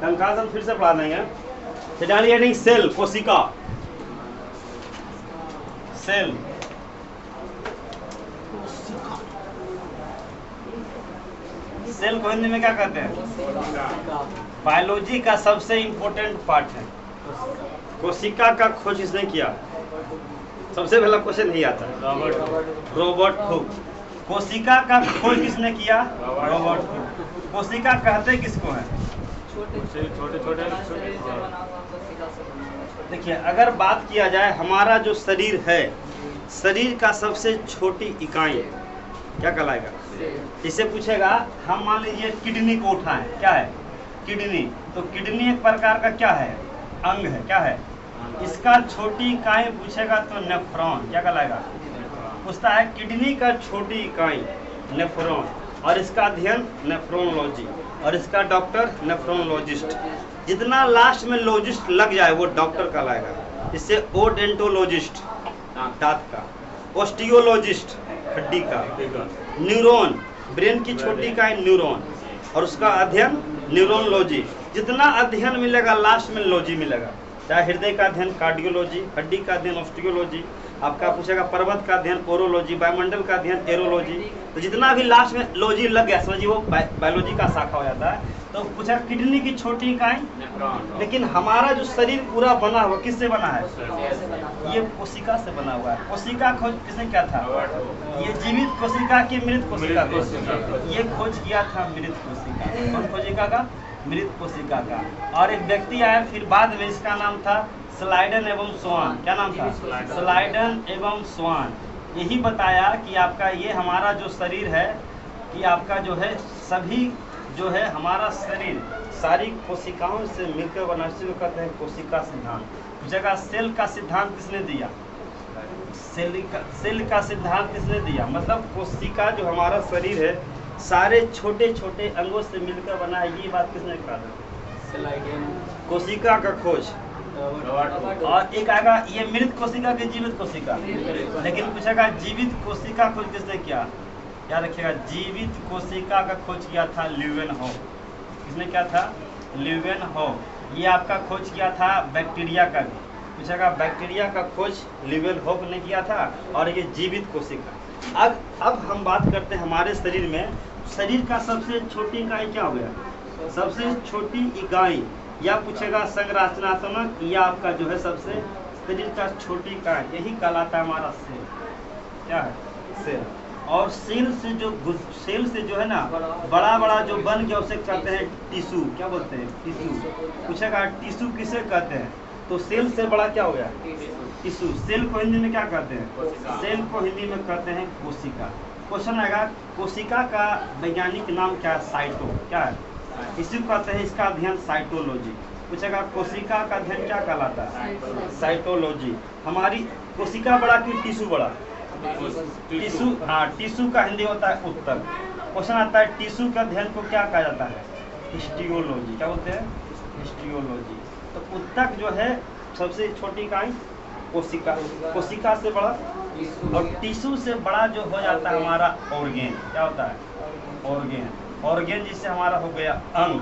कंकाल हम फिर से पढ़ा देंगे। हेडिंग सेल, कोशिका, सेल, सेल को हिंदी में क्या कहते हैं? बायोलॉजी का सबसे इंपॉर्टेंट पार्ट है। कोशिका का खोज किसने किया? सबसे पहला क्वेश्चन यही आता है, रॉबर्ट हुक। कोशिका का खोज किसने किया? Robert Hooke. कोशिका कहते किसको है? छोटे। देखिए, अगर बात किया जाए हमारा जो शरीर है, शरीर का सबसे छोटी इकाई क्या कहलाएगा? इसे पूछेगा, हम मान लीजिए किडनी को उठाएं, क्या है? किडनी। तो किडनी एक प्रकार का क्या है? अंग है। क्या है? इसका छोटी इकाई पूछेगा तो नेफ्रॉन, क्या कहलाएगा? पूछता है किडनी का छोटी इकाई नेफ्रॉन, और इसका अध्ययन नेफ्रोलॉजी, और इसका डॉक्टर नेफ्रोलॉजिस्ट। जितना लास्ट में लॉजिस्ट लग जाए वो डॉक्टर कहलाएगा। इससे ओडेंटोलॉजिस्ट दांत का, ऑस्टियोलॉजिस्ट हड्डी का, न्यूरॉन ब्रेन की छोटी इकाई न्यूरॉन, और उसका अध्ययन न्यूरोलॉजी। जितना अध्ययन मिलेगा लास्ट में लॉजी मिलेगा। चाहे हृदय का अध्ययन कार्डियोलॉजी, हड्डी का अध्ययन ऑस्टियोलॉजी, आपका पूछेगा पर्वत का अध्ययन ओरोलॉजी, वायुमंडल का अध्ययन एरोलॉजी। तो जितना भी लास्ट में लॉजी लग गया समझिए वो बायोलॉजी का शाखा हो जाता है। तो पूछा किडनी की छोटी इकाई, लेकिन हमारा जो शरीर पूरा बना हुआ किससे बना है? ये कोशिका से बना हुआ है। कोशिका खोज किसने किया था? ये जीवित कोशिका की मृत कोशिका को ये खोज किया था मृत कोशिका। कौन कोशिका का? मृत कोशिका का। और एक व्यक्ति आया फिर बाद में, इसका नाम था स्लाइडन एवं स्वान। क्या नाम था? स्लाइडन एवं स्वान। यही बताया कि आपका ये हमारा जो शरीर है, कि आपका जो है सभी जो है हमारा शरीर सारी कोशिकाओं से मिलकर बना, इसी को कहते हैं कोशिका सिद्धांत। जगह सेल का सिद्धांत किसने दिया? सेल का सिद्धांत किसने दिया? मतलब कोशिका जो हमारा शरीर है सारे छोटे छोटे अंगों से मिलकर बना है, ये बात किसने कहा? कोशिका का खोज। और एक आएगा ये मृत कोशिका की जीवित कोशिका, लेकिन पूछेगा जीवित कोशिका खोज किसने किया? याद रखिएगा, जीवित कोशिका का खोज किया था ल्यूवेनहोफ। किसने किया था? ल्यूवेनहोफ। ये आपका खोज किया था बैक्टीरिया का भी। पूछेगा बैक्टीरिया का खोज ल्यूवेनहोफ ने किया था, और ये जीवित कोशिका। अब हम बात करते हैं हमारे शरीर में, शरीर का सबसे छोटी इकाई क्या हो गया? सबसे छोटी इकाई, या पूछेगा संरचनात्मक, या आपका जो है सबसे शरीर का छोटी इकाई, यही कहलाता है हमारा सेल। क्या है? सेल। और सेल से जो है ना बड़ा बड़ा जो बन गया उसे कहते हैं टिश्यू। क्या बोलते हैं? टिश्यू। पूछेगा टिश्यू किसे कहते हैं? तो सेल से बड़ा क्या हो गया? टिश्यू। सेल को हिंदी में क्या कहते हैं? सेल को हिंदी में कहते हैं कोशिका। क्वेश्चन आएगा कोशिका का वैज्ञानिक नाम क्या है? साइटो। क्या है? इसी को कहते हैं, इसका अध्ययन साइटोलॉजी। पूछेगा कोशिका का अध्ययन क्या कहलाता है? साइटोलॉजी। हमारी कोशिका बड़ा कि टिश्यू बड़ा? टिश्यू। हाँ, टिश्यू का हिंदी होता है उत्तक। क्वेश्चन आता है टिश्यू के अध्ययन को क्या कहा जाता है? हिस्टियोलॉजी। क्या बोलते हैं? हिस्टियोलॉजी। तो उत्तक जो है सबसे छोटी इकाई कोशिका, कोशिका से बड़ा, और टिश्यू से बड़ा जो हो जाता है हमारा ऑर्गेन। क्या होता है? ऑर्गेन। ऑर्गेन जिससे हमारा हो गया अंग।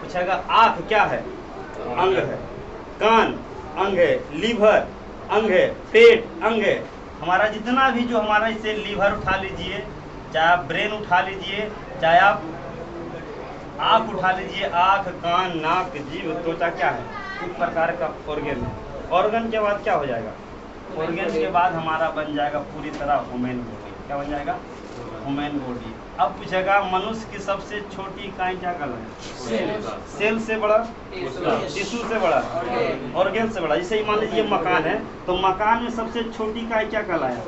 पूछेगा आँख क्या है? अंग है। कान अंग है। लीवर अंग है। पेट अंग है। हमारा जितना भी जो हमारा, इसे लीवर उठा लीजिए, चाहे आप ब्रेन उठा लीजिए, चाहे आप आँख उठा लीजिए, आँख, कान, नाक, जीभ, त्वचा, क्या है? एक प्रकार का ऑर्गन है। ऑर्गन के बाद क्या हो जाएगा? ऑर्गन के बाद हमारा बन जाएगा पूरी तरह ह्यूमन बॉडी। क्या बन जाएगा? Human body. अब पूछेगा मनुष्य की सबसे छोटी इकाई क्या कहलाएगा? सेल से बड़ा, टिश्यू से बड़ा, ऑर्गन से बड़ा। जैसे मान लीजिए मकान है, तो मकान में सबसे छोटी इकाई क्या कहलाया?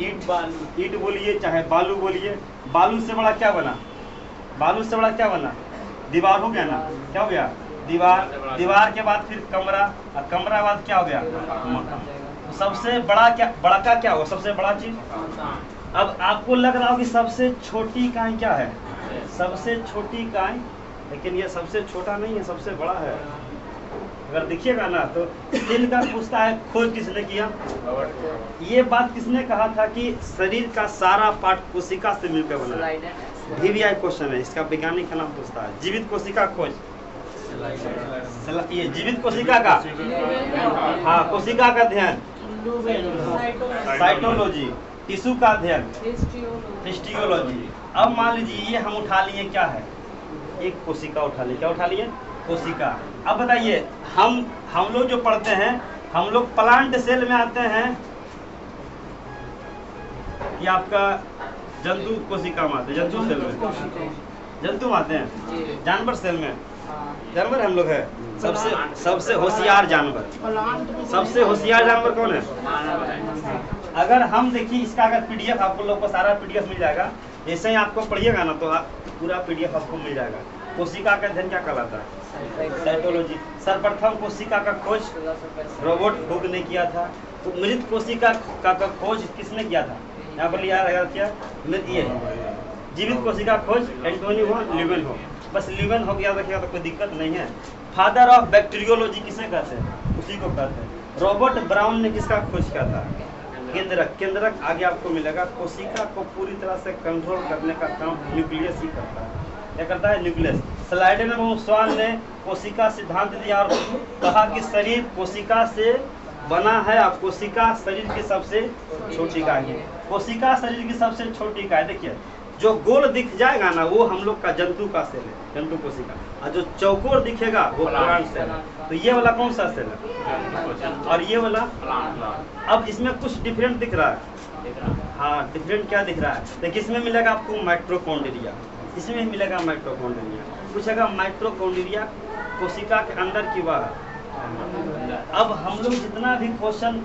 ईंट बोलिए चाहे बालू बोलिए। बालू से बड़ा क्या बना? बालू से बड़ा क्या बना? दीवार हो गया ना? क्या हो गया? दीवार। दीवार के बाद फिर कमरा, और कमरा के बाद क्या हो गया? मकान। तो सबसे बड़ा क्या, बड़ा का क्या होगा? सबसे बड़ा चीज। अब आपको लग रहा हो कि सबसे छोटी इकाई क्या है? सबसे छोटी इकाई, लेकिन ये सबसे छोटा नहीं है, सबसे बड़ा है। अगर देखिएगा ना तो दिल का पूछता है खोज किसने किया? ये बात किसने कहा था कि शरीर का सारा पार्ट कोशिका से मिलकर बना है? VVI क्वेश्चन है, इसका वैज्ञानिक का नाम पूछता है। जीवित कोशिका खोज ये जीवित कोशिका का, हाँ कोशिका का अध्ययन, साइटोलॉजी, टिश्यू का अध्ययन, हिस्टियोलॉजी। अब मान लीजिए ये हम उठा लिए, क्या है, एक कोशिका उठा लिए, क्या उठा लिए, कोशिका। अब बताइए हम लोग जो पढ़ते हैं, हम लोग प्लांट सेल में आते हैं कि आपका जंतु कोशिका में आते हैं, जंतु सेल में, जंतु आते हैं, जानवर सेल में, जानवर हम लोग है। सबसे होशियार जानवर, सबसे होशियार जानवर कौन है? अगर हम देखिए इसका अगर पीडीएफ आपको लोग को सारा पीडीएफ मिल जाएगा, जैसे ही आपको पढ़िएगा ना तो पूरा पीडीएफ आपको मिल जाएगा। कोशिका का अध्ययन क्या कहलाता है? साइटोलॉजी। सर्वप्रथम कोशिका का खोज रॉबर्ट हुक ने किया था। तो मृत कोशिका का खोज किसने किया था? यहाँ पर लिया रहेगा क्या, ये जीवित कोशिका खोज एंटोनी वॉन लीवेनहोफ। बस लीवेनहोफ याद रखिएगा तो कोई दिक्कत नहीं है। फादर ऑफ बैक्टीरियोलॉजी किसे कहते हैं? उसी को कहते हैं। रॉबर्ट ब्राउन ने किसका खोज किया था? केंद्रक। केंद्रक आगे आपको मिलेगा। कोशिका को पूरी तरह से कंट्रोल करने का काम न्यूक्लियस ही करता है। क्या करता है? न्यूक्लियस। स्लाइडेन स्वान ने कोशिका सिद्धांत दिया और कहा कि शरीर कोशिका से बना है और कोशिका शरीर की सबसे छोटी इकाई है। कोशिका शरीर की सबसे छोटी इकाई। देखिए जो गोल दिख जाएगा ना वो हम लोग का जंतु का सेल है, जंतु कोशिका, और जो चौकोर दिखेगा वो प्लांट सेल है। तो ये वाला कौन सा सेल है और ये वाला? अब इसमें कुछ डिफरेंट दिख रहा है। हाँ डिफरेंट क्या दिख रहा है? देखिए इसमें मिलेगा आपको माइटोकॉन्ड्रिया, इसमें मिलेगा माइटोकॉन्ड्रिया। पूछेगा माइटोकॉन्ड्रिया कोशिका के अंदर की बाहर। अब हम लोग जितना भी क्वेश्चन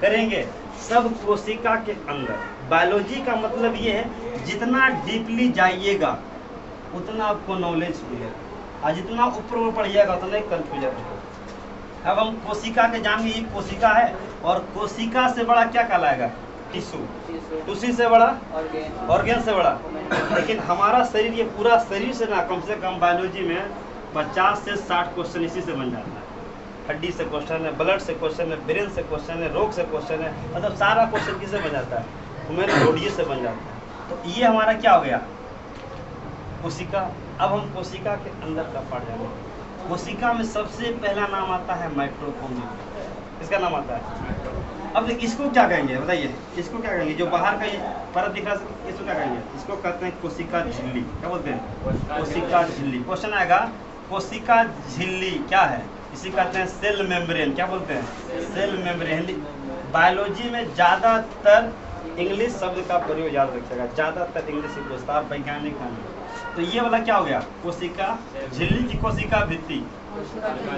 करेंगे सब कोशिका के अंदर। बायोलॉजी का मतलब ये है जितना डीपली जाइएगा उतना आपको नॉलेज मिलेगा और जितना ऊपर पढ़िएगा उतना कंफ्यूजन होगा। अब हम कोशिका के जानेंगे, ये कोशिका है और कोशिका से बड़ा क्या कहलाएगा? टिश्यू। टिश्यू से बड़ा ऑर्गेन से बड़ा। लेकिन हमारा शरीर, ये पूरा शरीर से ना कम से कम बायोलॉजी में 50 से 60 क्वेश्चन इसी से बन जाता है। हड्डी से क्वेश्चन है, ब्लड से क्वेश्चन है, ब्रेन से क्वेश्चन है, रोग से क्वेश्चन है, मतलब सारा क्वेश्चन किससे बन जाता है? ह्यूमन बॉडी से बन जाता है। तो ये हमारा क्या हो गया? कोशिका। अब हम कोशिका के अंदर का पार्ट जानेंगे। कोशिका में सबसे पहला नाम आता है माइटोकॉन्ड्रिया। इसका नाम आता है। अब इसको क्या कहेंगे बताइए? इसको क्या कहेंगे? जो बाहर का ये परत दिख रहा है इसको क्या कहेंगे? इसको कहते हैं कोशिका झिल्ली। क्या बोलते हैं? कोशिका झिल्ली। क्वेश्चन आएगा कोशिका झिल्ली क्या है? इसी कहते हैं सेल मेम्ब्रेन। क्या बोलते हैं? Cell membrane. बायोलॉजी में ज़्यादातर इंग्लिश शब्द का प्रयोग याद रखिएगा, ज़्यादातर इंग्लिश पूछता है वैज्ञानिक का। तो ये वाला क्या हो गया? कोशिका झिल्ली की कोशिका भित्ति,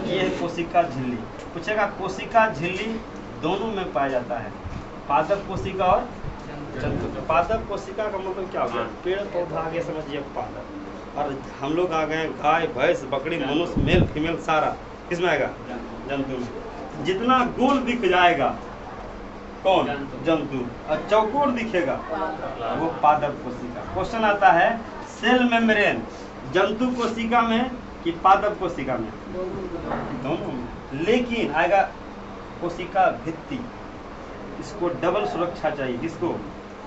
ये है कोशिका झिल्ली। पूछेगा कोशिका झिल्ली दोनों में पाया जाता है, पादप कोशिका और जंतु। पादप कोशिका का मतलब क्या हो गया? पेड़ पौधा आगे समझिए पादप, और हम लोग आ गए गाय भैंस बकरी मनुष्य मेल फीमेल सारा किसमें आएगा? जंतु में। जितना गोल दिख जाएगा कौन? जंतु। और चौकोर दिखेगा वो पादप कोशिका। क्वेश्चन आता है सेल मेम्ब्रेन जंतु कोशिका में कि पादप कोशिका में? दोनों में। लेकिन आएगा कोशिका भित्ति, इसको डबल सुरक्षा चाहिए। किसको?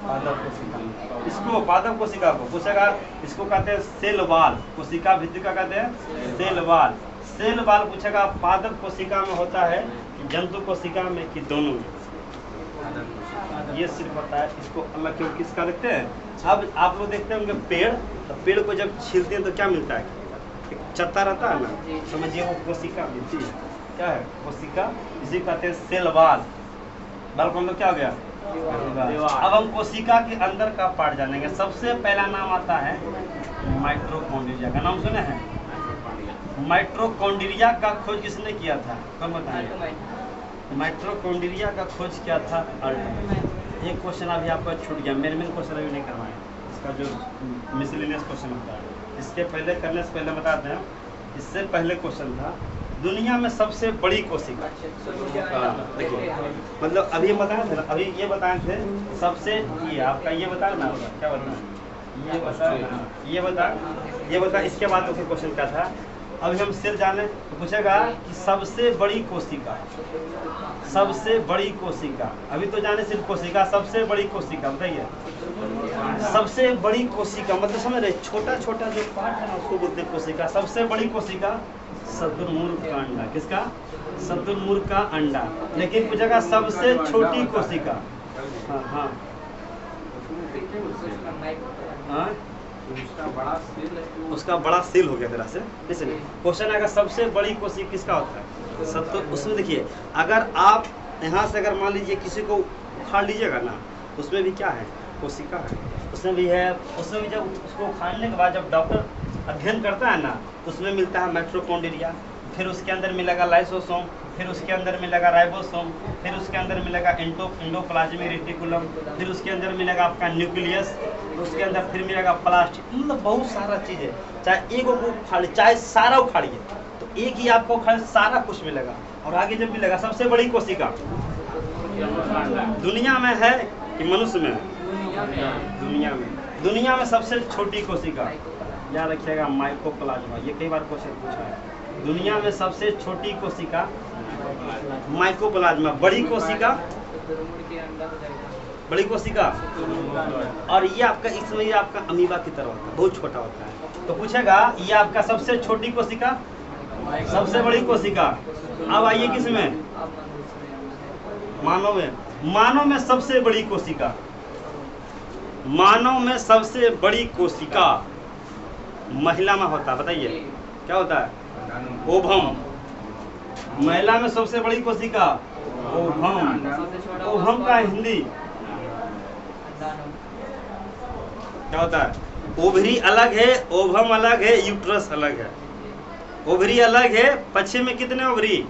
पादप कोशिका में। इसको पादप कोशिका को पूछेगा, इसको कहते हैं सेल वाल। कोशिका भित्ति का कहते हैं सेल वाल। सेल वाल पूछेगा पादप कोशिका में होता है कि जंतु कोशिका में कि दोनों में? ये सिर्फ होता है। इसको अलग क्यों किसका देखते हैं? अब आप लोग देखते होंगे पेड़, तो पेड़ को जब छीलते हैं तो क्या मिलता है? एक चत्ता रहता है ना, समझिए वो कोशिका भित्ति है। क्या है? कोशिका। इसी कहते हैं सेल वाल। बाल को क्या हो गया? अब हम कोशिका के अंदर का पार्ट जानेंगे। सबसे पहला नाम आता है माइटोकॉन्ड्रिया का। नाम सुने हैं? माइटोकॉन्ड्रिया का खोज किसने किया था? कौन बताएं? माइटोकॉन्ड्रिया का खोज किया था अल्टमैन। एक क्वेश्चन अभी आपका छूट गया, मेन क्वेश्चन अभी नहीं करवाए। इसका जो मिसलेनियस क्वेश्चन होता है, इसके पहले करने से पहले बताते हैं। इससे पहले क्वेश्चन था दुनिया में सबसे बड़ी कोशिका। देखिए मतलब अभी बताए थे ना, अभी ये बताए थे सबसे, ये आपका ये बताया ना, क्या बताया? ये बता। इसके बाद उसका क्वेश्चन क्या था? अभी हम सेल जाने तो पूछेगा कि सबसे बड़ी कोशिका, सबसे बड़ी कोशिका। अभी तो जाने सिर्फ कोशिका, सबसे बड़ी कोशिका बताइए। सबसे बड़ी कोशिका मतलब समझ रहे? छोटा छोटा जो पार्ट है ना उसको बोलते हैं कोशिका। सबसे बड़ी कोशिका शुतुरमुर्ग का अंडा। किसका? शुतुरमुर्ग का अंडा। लेकिन पूछेगा सबसे छोटी कोशिका। हाँ हाँ हाँ, उसका बड़ा सील हो गया तरह से। इसलिए क्वेश्चन आएगा सबसे बड़ी कोशिका किसका होता है? तो उसमें देखिए, अगर आप यहाँ से अगर मान लीजिए किसी को उखाड़ लीजिएगा ना, उसमें भी क्या है? कोशिका है, उसमें भी है। उसमें भी जब उसको उखाड़ने के बाद जब डॉक्टर अध्ययन करता है ना, तो उसमें मिलता है माइटोकॉन्ड्रिया, फिर उसके अंदर मिलेगा लाइसोसोम, फिर उसके अंदर मिलेगा राइबोसोम, फिर उसके अंदर मिलेगा एंडोप्लाज्मिक रेटिकुलम, फिर उसके अंदर मिलेगा आपका न्यूक्लियस, उसके अंदर फिर मिलेगा प्लास्टिक। मतलब बहुत सारा चीज़ है। चाहे एक को उखाड़िए, चाहे सारा उखाड़िए, तो एक ही आपको उखाड़ सारा कुछ मिलेगा। और आगे जब मिलेगा सबसे बड़ी कोशिका दुनिया में है कि मनुष्य में? दुनिया में सबसे छोटी कोशिका याद रखिएगा माइकोप्लाज्मा। ये कई बार क्वेश्चन पूछा है। दुनिया में सबसे छोटी कोशिका माइकोप्लाज्मा। बड़ी कोशिका और ये आपका इसमें ये आपका अमीबा की तरह होता है, बहुत छोटा होता है। तो पूछेगा ये आपका सबसे छोटी कोशिका, सबसे बड़ी कोशिका। अब आइए किसमें? मानव में। मानव में सबसे बड़ी कोशिका, मानव में सबसे बड़ी कोशिका महिला में होता है। बताइए क्या होता है? ओवम। महिला में सबसे बड़ी कोशिका ओवम। ओवम का हिंदी क्या होता है? ओवरी अलग है, ओवम अलग है, यूट्रस अलग है। ओवरी अलग है, पश्चिम में कितने ओवरी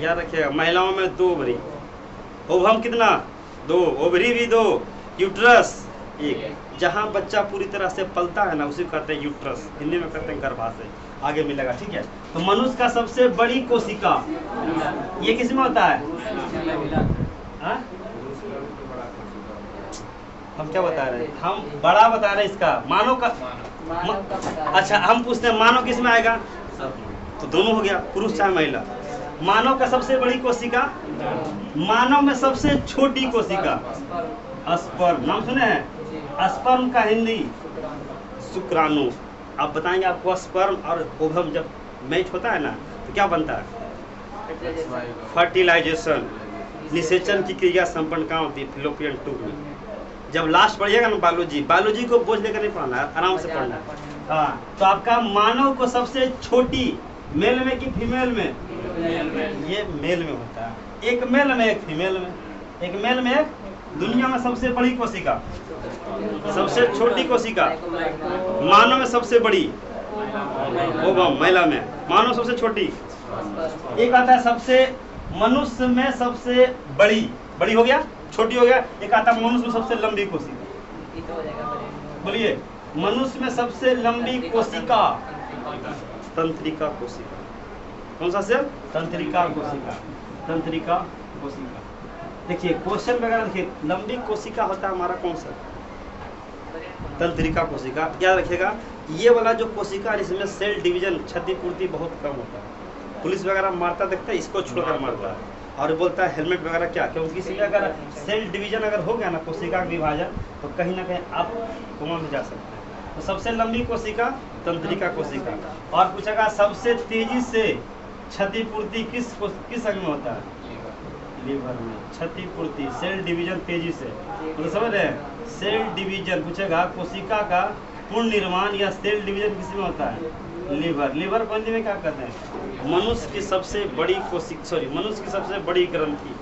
याद रखिएगा? महिलाओं में 2 ओवरी। ओवम कितना? 2। ओवरी भी 2, यूट्रस 1। जहाँ बच्चा पूरी तरह से पलता है ना, उसे कहते हैं यूट्रस, हिंदी में कहते हैं गर्भाशय। आगे मिलेगा, ठीक है। तो मनुष्य का सबसे बड़ी कोशिका ये किसमें होता है? हाँ? हम क्या बता रहे हैं? हम बड़ा बता रहे हैं इसका। मानव का अच्छा, हम पूछते हैं मानव किसमें आएगा? तो दोनों हो गया, पुरुष चाहे महिला। मानव का सबसे बड़ी कोशिका, मानव में सबसे छोटी कोशिका स्पर्म। नाम सुने हैं? स्पर्म का हिंदी शुक्राणु। आप बताएंगे आपको स्पर्म और ओवम जब मैच होता है ना, तो क्या बनता है? फर्टिलाइजेशन, निषेचन की क्रिया संपन्न कहाँ होती है? फिलोपियन ट्यूब में। जब लास्ट पढ़िएगा ना बायोलॉजी को बोझ लेकर नहीं पढ़ना है, आराम से पढ़ना है। हाँ, तो आपका मानव को सबसे छोटी मेल में कि फीमेल में? ये मेल में होता है। एक मेल में एक फीमेल में, एक मेल में एक। दुनिया में सबसे बड़ी कोशिका, सबसे छोटी कोशिका मानव में सबसे बड़ी ओवम, महिला में। मानव सबसे छोटी। एक आता है सबसे मनुष्य में सबसे बड़ी, बड़ी हो गया, छोटी हो गया। एक आता है मनुष्य में सबसे लंबी कोशिका। बोलिए, मनुष्य में सबसे लंबी कोशिका तंत्रिका कोशिका। कौन सा सेल? तंत्रिका कोशिका। तंत्रिका कोशिका। देखिए क्वेश्चन वगैरह देखिए, लंबी कोशिका होता है हमारा कौन सा? तंत्रिका कोशिका। याद रखिएगा, ये वाला जो कोशिका है इसमें सेल डिवीजन, क्षतिपूर्ति बहुत कम होता है। पुलिस वगैरह मारता देखता है, इसको छोड़कर मारता है और बोलता है हेलमेट वगैरह क्या, क्योंकि इसमें अगर सेल डिवीजन अगर हो गया ना, कोशिका का विभाजन, तो कहीं ना कहीं आप कोमा में जा सकते हैं। तो सबसे लंबी कोशिका तंत्रिका कोशिका। और पूछेगा सबसे तेजी से क्षतिपूर्ति किस अंग में होता है? लीवर में। क्षतिपूर्ति, सेल डिवीजन तेजी से, तो समझ रहे हैं? सेल डिवीजन पूछेगा कोशिका का पूर्ण निर्माण या सेल डिवीजन किस में होता है? लीवर। लीवर को हिंदी में क्या कहते हैं? मनुष्य की सबसे बड़ी मनुष्य की सबसे बड़ी ग्रंथि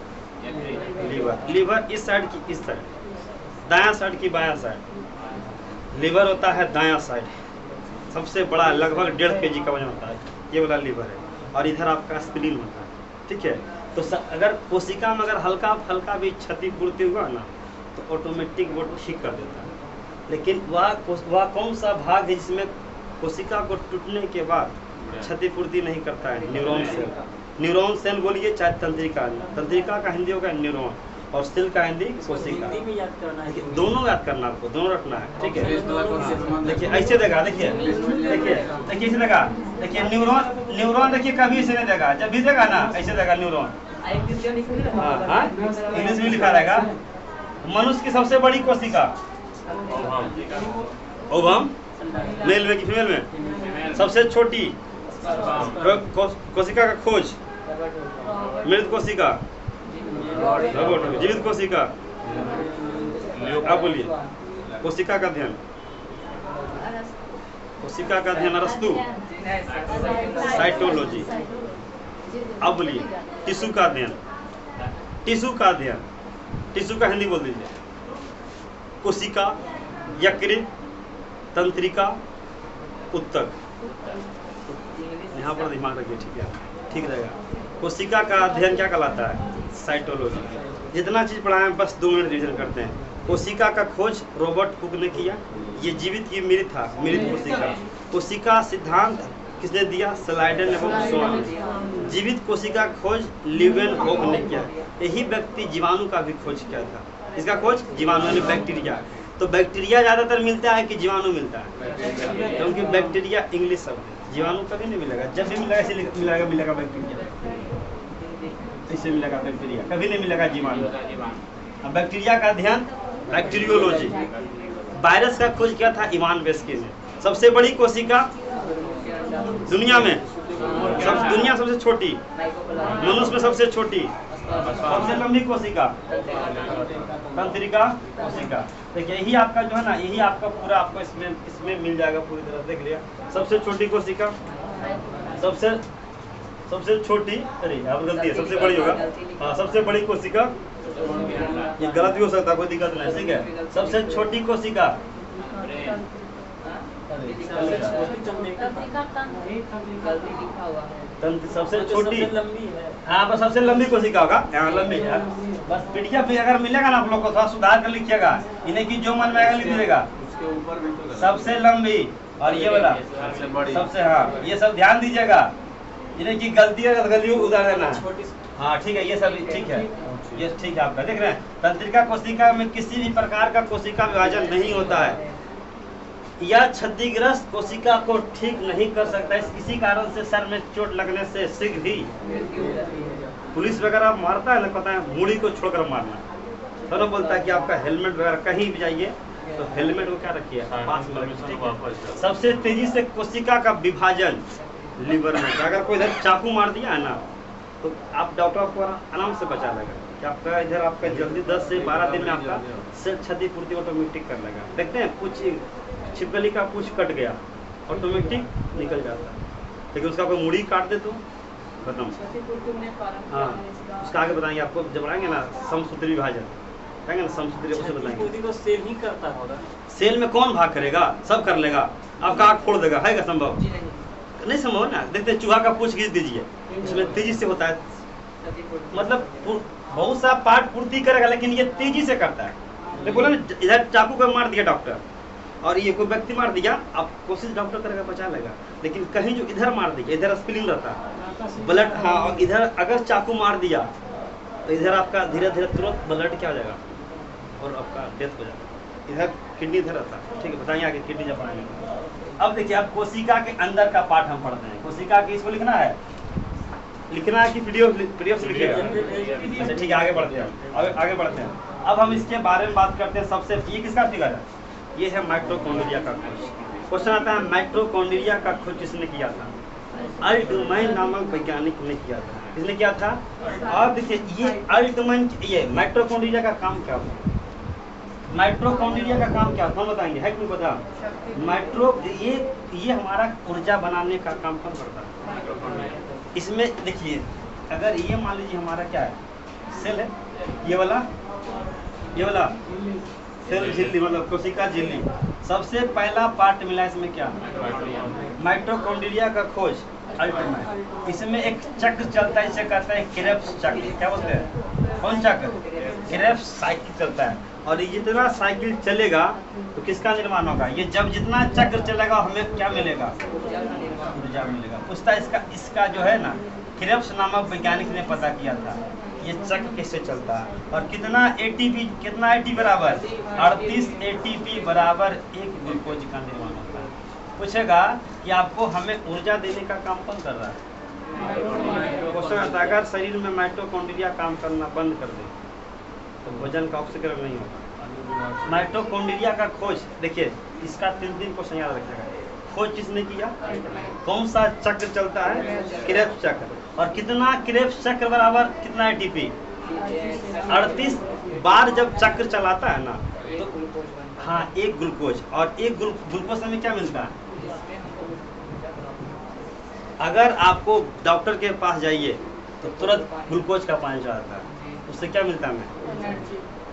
लीवर। लीवर इस साइड की इस साइड, दायां साइड की बायां साइड। लीवर होता है दायां साइड, सबसे बड़ा, लगभग 1.5 kg का वजन होता है, ये वाला लीवर है। और इधर आपका स्प्लीन होता है, ठीक है। तो अगर कोशिका में अगर हल्का भी क्षतिपूर्ति हुआ ना, तो ऑटोमेटिक वो ठीक कर देता है। लेकिन वह कौन सा भाग है जिसमें कोशिका को टूटने के बाद क्षतिपूर्ति नहीं करता है? Neuron cell. न्यूरॉन सेल बोलिए, चाहे तंत्रिका। तंत्रिका का हिंदी होगा न्यूरॉन और सेल का हिंदी कोशिका। दोनों याद करना, आपको दोनों रखना है, ठीक है। देखिए ऐसे देगा, देखिए ऐसे देगा। देखिए न्यूरॉन देखिए कभी ऐसे नहीं देगा, जब भी देगा ना ऐसे देगा न्यूरॉन। इंग्लिश में लिखा रहेगा। मनुष्य की सबसे बड़ी कोशिका ओवम, मेल में कि फीमेल में? सबसे छोटी कोशिका का खोज, मृत कोशिका, रोबोट, जीवित कोशिका, आप बोलिए। कोशिका का अध्ययन, कोशिका का अध्ययन अरस्तु, साइटोलॉजी। आप बोलिए। टिश्यू का अध्ययन, टिश्यू का अध्ययन, टिश्यू का हिंदी बोल दीजिए। कोशिका, यकृत, तंत्रिका, उत्तक। यहाँ पर दिमाग रखिए, ठीक है, ठीक रहेगा। कोशिका का अध्ययन क्या कहलाता है? साइटोलॉजी। जितना चीज पढ़ाए हैं बस 2 मिनट रिविजन करते हैं। कोशिका का खोज रॉबर्ट हुक ने किया। ये जीवित की मृत था, मृत कोशिका। कोशिका सिद्धांत किसने दिया? स्लाइडन एवं स्वान। जीवित कोशिका खोज लीवेनहोफ ने किया। यही व्यक्ति जीवाणु का भी खोज किया था। इसका खोज जीवाणु यानी बैक्टीरिया। तो बैक्टीरिया ज्यादातर मिलता है कि जीवाणु मिलता है? क्योंकि बैक्टीरिया इंग्लिश शब्द है, जीवाणु कभी नहीं मिलेगा। जब भी मिलेगा इसे मिलेगा बैक्टीरिया, इसे मिलेगा बैक्टीरिया, कभी नहीं मिलेगा जीवाणु। अब बैक्टीरिया का अध्ययन बैक्टीरियोलॉजी। वायरस का खोज किया था इवान बेस्की ने। सबसे बड़ी कोशिका दुनिया में, दुनिया सबसे छोटी, मनुष्य में सबसे छोटी, सबसे लंबी कोशिका तंत्रिका कोशिका। देखिए यही आपका जो है ना, यही आपका पूरा आपको इसमें मिल जाएगा पूरी तरह। देख लिया, सबसे छोटी कोशिका, सबसे छोटी, अरे यहाँ पर गलती है, सबसे बड़ी होगा। हाँ, सबसे बड़ी कोशिका, ये गलत भी हो सकता है, कोई दिक्कत नहीं, ठीक है। सबसे छोटी कोशिका, सबसे छोटी, हाँ बस सबसे लंबी कोशिका होगा, लंबी है। बस पीडीएफ में अगर मिलेगा ना आप लोग को थोड़ा सुधार कर लिखिएगा, इन्हें की जो मन में आएगा लिख दीजिएगा। सबसे लंबी और ये वाला सबसे, हाँ ये सब ध्यान दीजिएगा, इन्हें की गलती है गलतियों को उतार देना है। हाँ ठीक है, ये सब ठीक है, ये ठीक है आपका। देख रहे हैं, तंत्रिका कोशिका में किसी भी प्रकार का कोशिका विभाजन नहीं होता है। यह क्षतिग्रस्त कोशिका को ठीक नहीं कर सकता है। इसी कारण से सर में चोट लगने से शीघ्र ही पुलिस वगैरह मारता है ना, पता है, मुड़ी को छोड़कर मारना। तो ना बोलता है कि आपका हेलमेट वगैरह कहीं भी जाइए तो हेलमेट को क्या रखिए पास में रखिए। सबसे तेजी से कोशिका का विभाजन लीवर में। अगर कोई इधर चाकू मार दिया है ना तो आप डॉक्टर को आराम से बचा लेगा कि आपका इधर आपका जल्दी 10 से 12 दिन में आपका सेल क्षतिपूर्ति ऑटोमेटिक कर लेगा। देखते हैं कुछ छिपकली का पूछ कट गया, ऑटोमेटिक निकल जाता है, लेकिन उसका कोई मुड़ी काट दे तो खत्म। हाँ, उसका आगे बताएंगे आपको जब आएंगे ना, समसूत्री विभाजन कहेंगे ना, समसूत्री उसे बताएंगे। तो सेल ही करता होगा। सेल में कौन भाग करेगा? सब कर लेगा, आपका आँख फोड़ देगा, है क्या संभव? नहीं संभव ना। देखते हैं चूहा का पूछ खींच दीजिए, इसमें तेजी से होता है, मतलब बहुत सा पार्ट पूर्ति करेगा, लेकिन ये तेजी से करता है। बोला ना, इधर चाकू का मार दिया डॉक्टर और ये कोई व्यक्ति मार दिया, आप कोशिश डॉक्टर करेगा बचा लेगा, लेकिन कहीं जो इधर मार दिया, इधर स्प्लिंग रहता है ब्लड, हाँ, और इधर अगर चाकू मार दिया तो इधर आपका धीरे धीरे तुरंत ब्लड क्या हो जाएगा और आपका डेथ हो जाएगा। इधर किडनी इधर रहता है, ठीक है, बताइए आगे किडनी जब आएंगे। अब देखिए, अब कोशिका के अंदर का पार्ट हम पढ़ते हैं। कोशिका की इसको लिखना है कि पीडीएफ से लिखिएगा। अच्छा ठीक है, आगे बढ़ते हैं, आगे बढ़ते हैं। अब हम इसके बारे में बात करते हैं। सबसे ये किसका फिगर है? ये है माइटोकॉन्ड्रिया का खोज। क्वेश्चन आता है, माइटोकॉन्ड्रिया का खोज किसने किया था? अल्टमैन नामक वैज्ञानिक ने किया था। किसने किया था? अब देखिए, ये अल्टमैन, ये माइटोकॉन्ड्रिया का काम क्या होता है? माइटोकॉन्ड्रिया का काम क्या होता है बताएंगे, है कि नहीं पता? ये हमारा ऊर्जा बनाने का काम कौन करता है? इसमें देखिए, अगर ये मान लीजिए हमारा क्या है, सेल है, ये वाला सेल झिल्ली, मतलब कोशिका झिल्ली। सबसे पहला पार्ट मिला इसमें क्या? माइटोकॉन्ड्रिया का खोज अल्टमैन। इसमें एक चक्र चलता है, इसे कहते हैं क्रेब्स चक्र। क्या बोलते हैं? कौन चक्र? क्रेब्स साइकिल चलता है। और ये जितना साइकिल चलेगा तो किसका निर्माण होगा? ये जब जितना चक्र चलेगा हमें क्या मिलेगा? ऊर्जा मिलेगा। उसका इसका जो है ना, क्रेब्स नामक वैज्ञानिक ने पता किया था ये चक्र कैसे चलता है और कितना एटीपी बराबर 38 एटीपी बराबर 1 ग्लूकोज का निर्माण होता है। पूछेगा कि आपको हमें ऊर्जा देने का काम कौन कर रहा है? क्वेश्चन आता है, अगर शरीर में माइटोकॉन्ड्रिया काम करना बंद कर दे तो वजन का ऑक्सीकरण नहीं होगा। माइटोकॉन्ड्रिया का खोज, देखिए इसका 3 क्वेश्चन याद रखिएगा। खोज किसने किया? कौन सा चक्र चलता है? क्रेब्स चक्र। और कितना क्रेब्स चक्र बराबर कितना एटीपी? 38 बार जब चक्र चलाता है ना तो हाँ एक ग्लूकोज, और एक ग्लूकोज में क्या मिलता है? अगर आपको डॉक्टर के पास जाइए तो तुरंत ग्लूकोज का पानी चढ़ाता है, उससे क्या मिलता है? हमें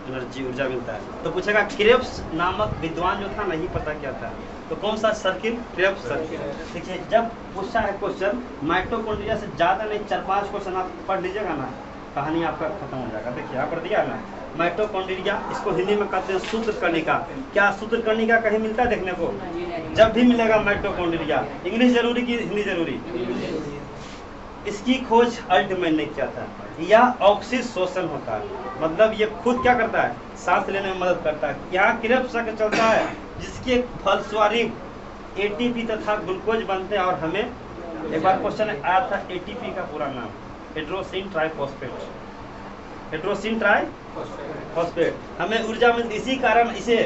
एनर्जी, ऊर्जा मिलता है। तो पूछेगा क्रेब्स नामक विद्वान जो था नहीं पता क्या था, तो कौन सा सर्किल? Krebs circle. देखिए जब पूछा है क्वेश्चन माइटोकॉन्ड्रिया से ज़्यादा नहीं 4-5 क्वेश्चन आप पढ़ लीजिएगा ना, कहानी आपका खत्म हो जाएगा। देखिए यहाँ पर दिया ना माइटोकॉन्ड्रिया, इसको हिंदी में कहते हैं सूत्र कणिका। क्या सूत्र कणिका कहीं मिलता है देखने को? जब भी मिलेगा माइटोकॉन्ड्रिया। इंग्लिश जरूरी कि हिंदी जरूरी? इसकी खोज अल्टमैन ने किया था। यह ऑक्सीशोषण होता है, मतलब ये खुद क्या करता है? सांस लेने में मदद करता है। यहाँ क्रेब्स चक्र चलता है जिसके फलस्वरूप एटीपी तथा ग्लूकोज बनते हैं। और हमें एक बार क्वेश्चन आया था एटीपी का पूरा नाम एड्रोसिन ट्राइफॉस्फेट। एड्रोसिन ट्राइफॉस्फेट। हमें ऊर्जा मिलती, इसी कारण इसे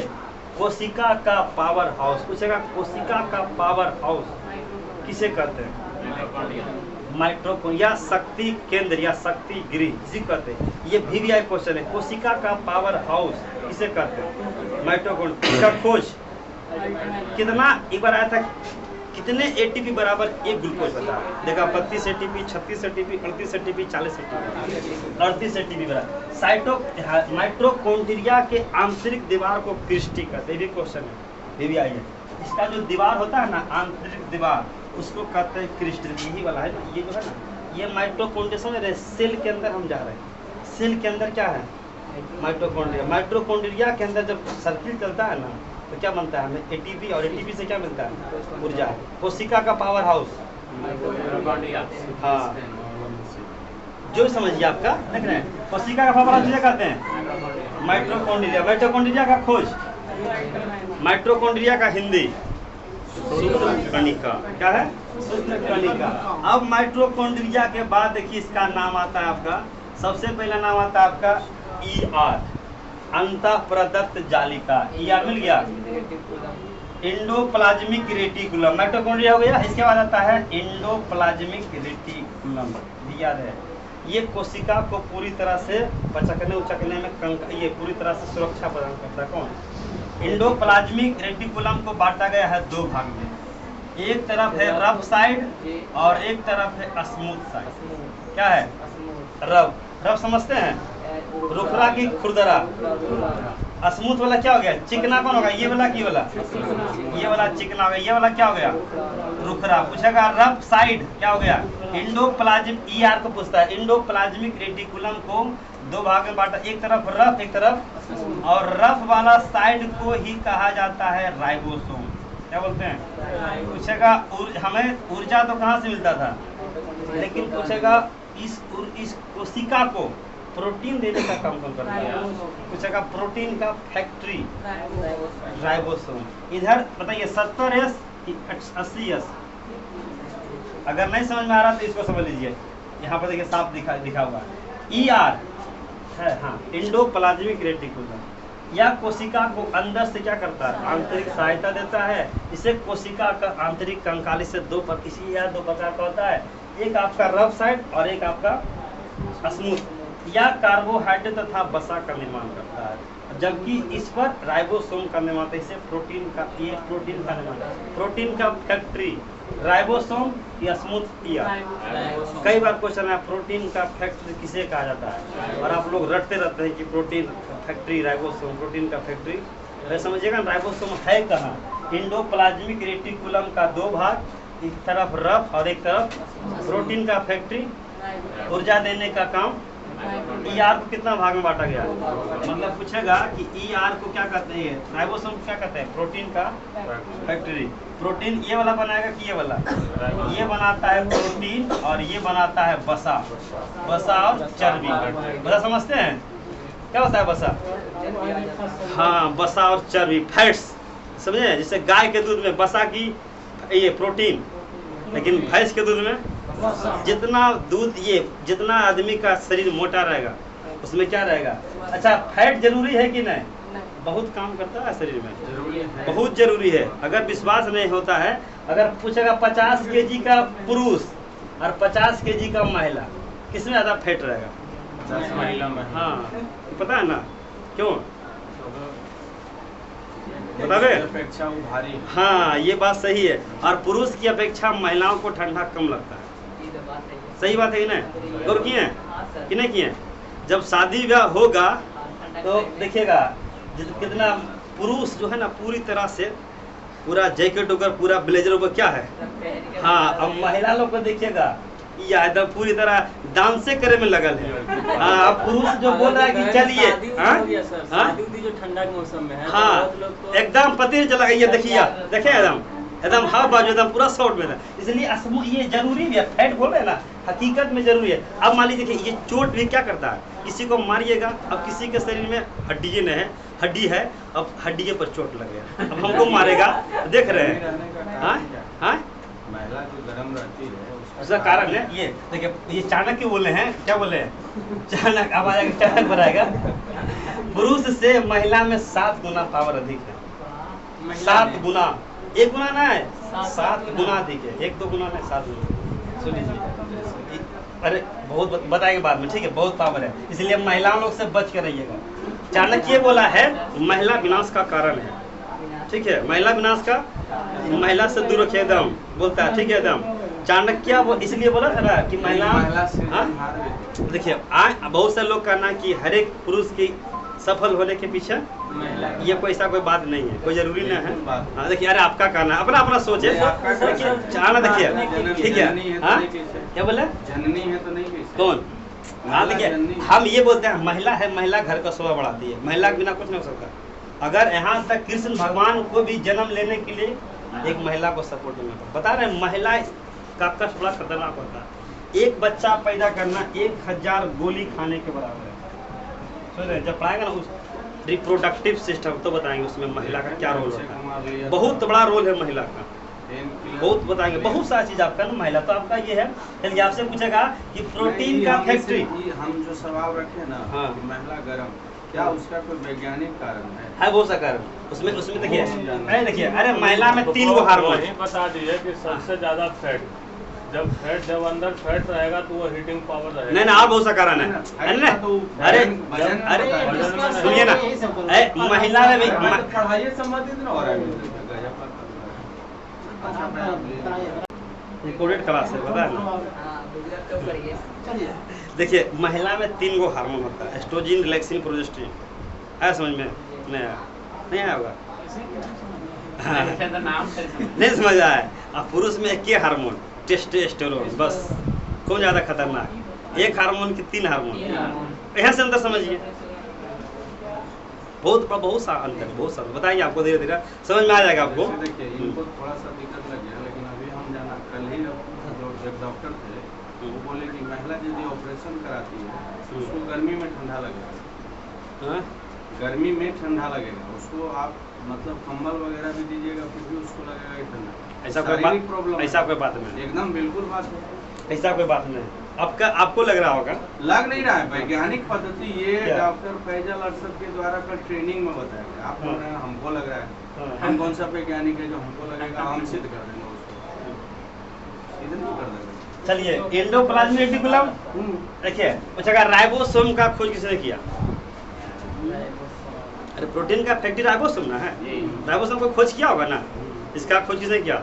कोशिका का पावर हाउस पूछेगा। कोशिका का पावर हाउस किसे कहते हैं? माइटोकॉन्ड्रिया शक्ति केंद्र या शक्ति गृह इसी कहते हैं। ये VVI क्वेश्चन है। कोशिका का पावर हाउस किसे कहते हैं? माइटोकॉन्ड्रिया। इसका खोज कितना एक बार आया था, कितने एटीपी बराबर एक ग्लूकोज बता? देखा 32 ATP, 36 ATP, 38 ATP, 40 ATP, 38 ATP बराबर। माइटोकॉन्ड्रिया के आंतरिक दीवार को क्रिस्टी कहते हैं। ये भी क्वेश्चन है, VVI है। इसका जो दीवार होता है ना आंतरिक दीवार, उसको कहते हैं क्रिस्टल। यही वाला है ना, ये जो है ना, ये माइटोकॉन्ड्रिया समझ रहे हैं? सेल के अंदर हम जा रहे हैं। सेल के अंदर क्या है? माइटोकॉन्ड्रिया। माइटोकॉन्ड्रिया के अंदर जब सर्किल चलता है ना तो क्या बनता है? हमें एटीपी, और एटीपी से क्या मिलता है? ऊर्जा। कोशिका का पावर हाउस, हाँ जो समझिए आपका देख रहे हैं। कोशिका का पावर हाउस क्या कहते हैं? माइटोकॉन्ड्रिया। माइटोकॉन्ड्रिया का खोज, माइटोकॉन्ड्रिया का हिंदी सूत्र कणिका। क्या है? सूत्र कणिका। अब माइटोकॉन्ड्रिया के बाद देखिए इसका नाम आता है आपका, सबसे पहला नाम आता है आपका ER, अंतःप्रदत्त जालिका। ER मिल गया। एंडोप्लाज्मिक रेटिकुलम, माइटोकॉन्ड्रिया हो गया। इसके बाद आता है एंडोप्लाज्मिक रेटिकुलम, याद है। ये कोशिका को पूरी तरह से पचकने उचकने में ये पूरी तरह से सुरक्षा प्रदान करता है। कौन? एंडोप्लाज्मिक रेटिकुलम को बांटा गया है 2 भाग में। एक तरफ है रफ साइड और एक तरफ है स्मूथ साइड। क्या है? रफ। रफ समझते हैं? रुखरा की खुरदरा। स्मूथ वाला क्या हो गया? चिकना कौन होगा? ये वाला की वाला? ये वाला चिकना हो गया। ये वाला क्या हो गया? रुखरा। पूछेगा रफ साइड क्या हो गया? एंडोप्लाज्मिक। ER को पूछता है। एंडोप्लाज्मिक रेटिकुलम को 2 भाग में बांटा, एक तरफ रफ एक तरफ, और रफ वाला साइड को ही कहा जाता है राइबोसोम। क्या बोलते हैं? पूछेगा हमें ऊर्जा तो कहाँ से मिलता था, लेकिन पूछेगा इस कोशिका को प्रोटीन देने का काम कौन करता है? पूछेगा प्रोटीन का फैक्ट्री राइबोसोम। इधर बताइए 70S कि 80S? अगर नहीं समझ में आ रहा तो इसको समझ लीजिए। यहाँ पर देखिए साफ दिखा हुआ है। ER है, हाँ, एंडोप्लाज्मिक रेटिकुलम। यह कोशिका को अंदर से क्या करता है? आंतरिक सहायता देता है। इसे कोशिका का आंतरिक कंकाली से 2 प्रकार का होता है। एक आपका रफ साइड और एक आपका स्मूथ। यह कार्बोहाइड्रेट तथा वसा का निर्माण करता है, जबकि इस पर राइबोसोम का निर्माण होता है। इसे प्रोटीन का निर्माण, प्रोटीन का फैक्ट्री राइबोसोम या स्मूथ ER। कई बार क्वेश्चन है प्रोटीन का फैक्ट्री किसे कहा जाता है, और आप लोग रटते रहते हैं कि प्रोटीन फैक्ट्री राइबोसोम, प्रोटीन का फैक्ट्री। तो समझिएगा राइबोसोम है कहाँ? एंडोप्लाज्मिक रेटिकुलम का 2 भाग, एक तरफ रफ और एक तरफ प्रोटीन का फैक्ट्री, ऊर्जा देने का काम। ER को कितना भाग में बांटा गया? मतलब पूछेगा कि ER को क्या कहते हैं? राइबोसोम को क्या कहते हैं? प्रोटीन का फैक्ट्री। प्रोटीन ये वाला बनाएगा कि ये वाला? ये बनाता है प्रोटीन और ये बनाता है वसा। वसा और चर्बी। वसा समझते हैं क्या होता है? वसा, हाँ, वसा और चर्बी, फैट्स। समझे? जैसे गाय के दूध में वसा की ये प्रोटीन, लेकिन भैंस के दूध में जितना दूध, ये जितना आदमी का शरीर मोटा रहेगा उसमें क्या रहेगा? अच्छा, फैट जरूरी है कि नहीं? बहुत काम करता है शरीर में, बहुत जरूरी है। अगर विश्वास नहीं होता है अगर पूछेगा 50 केजी का पुरुष और 50 केजी का महिला, किसमें ज़्यादा फैट रहेगा? 50 महिला में। हाँ, पता है ना क्यों? बतावे? अपेक्षा वो भारी। हाँ, ये बात सही है। और पुरुष की अपेक्षा महिलाओं को ठंडा कम लगता है। सही बात है कि नहीं? और किए हैं कि नहीं किए? जब शादी विवाह होगा तो देखिएगा कितना पुरुष जो है ना पूरी तरह से पूरा जैकेट होकर पूरा ब्लेजर होकर क्या है। हाँ, अब महिला लोग को देखिएगा या एकदम पूरी तरह डांसे करे में लगल है। हाँ, पुरुष जो बोल रहा है कि चलिए, जो ठंडा के मौसम में है, हाँ एकदम पति चला गया। देखिए देखिए एकदम एकदम हाफ बाजू एकदम पूरा शॉर्ट में था। इसलिए ये जरूरी भी है, फैट बोल रहे हैं ना, हकीकत में जरूरी है। अब मान लीजिए देखिए ये चोट भी क्या करता है, किसी को मारिएगा, अब किसी के शरीर में हड्डी है, अब हड्डी पर चोट लग गया, अब हमको मारेगा, देख रहे हैं। हाँ, महिला जो गर्म रहती है उसका कारण है ये। देखिए ये चाणक्य बोले हैं, क्या बोले हैं? चाणक्य अब आएगा, चाणक्य बनाएगा। पुरुष से महिला में 7 गुना पावर अधिक है। 7 गुना, 1 गुना ना है, 7 गुना अधिक है। 1-2 गुना नहीं, 7 गुना। सुन लीजिए, अरे बहुत बताएंगे बाद में, ठीक है? बहुत पावर है, इसलिए महिलाओं लोग से बच कर रहिएगा। चाणक्य बोला है महिला विनाश का कारण है, ठीक है? महिला विनाश का, महिला से दूर रखिए एकदम, बोलता है, ठीक है? एकदम चाणक्य वो इसलिए बोला था ना कि महिला से। देखिए बहुत से लोग कहना कि हर एक पुरुष की सफल होने के पीछे ये कोई ऐसा कोई बात नहीं है, कोई जरूरी नहीं है। हाँ देखिए, अरे आपका कहना अपना अपना सोच है। चाणक्य देखिए, ठीक है? हाँ क्या बोले? जननी है तो नहीं कौन? हाँ देखिए, हम ये बोलते हैं महिला है, महिला घर का शोभा बढ़ाती है, महिला के बिना कुछ नहीं हो सकता। अगर यहाँ तक कृष्ण भगवान को भी जन्म लेने के लिए एक महिला को सपोर्ट करना पड़ता। बता रहे महिला का कष्ट बड़ा खतरनाक होता है। एक बच्चा पैदा करना 1000 गोली खाने के बराबर है। सुन रहे? जब पढ़ाएगा ना उस रिप्रोडक्टिव सिस्टम तो बताएंगे उसमें महिला का क्या रोल होता है। बहुत बड़ा रोल है महिला का, बहुत बताएंगे, बहुत सारी चीज आपका ना महिला। तो आपका ये है, चलिए आपसे पूछेगा कि प्रोटीन का फैक्ट्री, हम जो सवाल रखे ना, हाँ, महिला गर्म, क्या उसका कोई वैज्ञानिक कारण है? बहुत सा कारण उसमें देखिए, अरे महिला में 3 गो हार्मोन बता दीजिए कि सबसे ज्यादा फैट, जब अंदर फैट रहेगा तो वो हीटिंग पावर रहेगा। नहीं और बहुत सा कारण है। अरे सुनिए ना, महिला में भी पढ़ाई संबंधित ना हो रहा है, क्लास है, पता है ना? देखिए महिला में 3 गो हार्मोन होता है, एस्ट्रोजन, रिलैक्सिन, प्रोजेस्टेरोन। आया समझ में? नहीं आया होगा? नहीं समझ आया है। और पुरुष में 1 हार्मोन, टेस्टोस्टेरोन, बस। कौन ज्यादा खतरनाक? 1 हार्मोन की 3 हार्मोन, यहाँ से अंदर समझिए। बहुत सा अंतर, बहुत सा बताएंगे आपको, धीरे धीरे समझ में आ जाएगा आपको। देखिए इनको थोड़ा सा दिक्कत लग गया, लेकिन अभी हम जाना, कल ही जो एक डॉक्टर थे वो बोले कि महिला यदि ऑपरेशन कराती है तो उसको गर्मी में ठंडा लगेगा। गर्मी में ठंडा लगेगा उसको, आप मतलब कंबल वगैरह भी दीजिएगा फिर भी उसको लगेगा कि ठंडा। ऐसा कोई बात नहीं, एकदम बिल्कुल बात है, ऐसा कोई बात नहीं। आपको लग रहा होगा, लग नहीं रहा है। वैज्ञानिक पद्धति ये डॉक्टर फैजल अरशद के द्वारा कल ट्रेनिंग में बताया गया। आप बोल रहे हैं हमको लग रहा है, हम कौन सा वैज्ञानिक है जो हमको लगेगा, हम सिद्ध कर देंगे उसको, सिद्ध नहीं कर देंगे। चलिए एंडोप्लाज्मिक रेटिकुलम देखिए, पूछेगा राइबोसोम का खोज किसने किया? अरे प्रोटीन का फैक्ट्री राइबोसोम ना है, राइबोसोम को खोज किया होगा ना। इसका खोज किसने किया?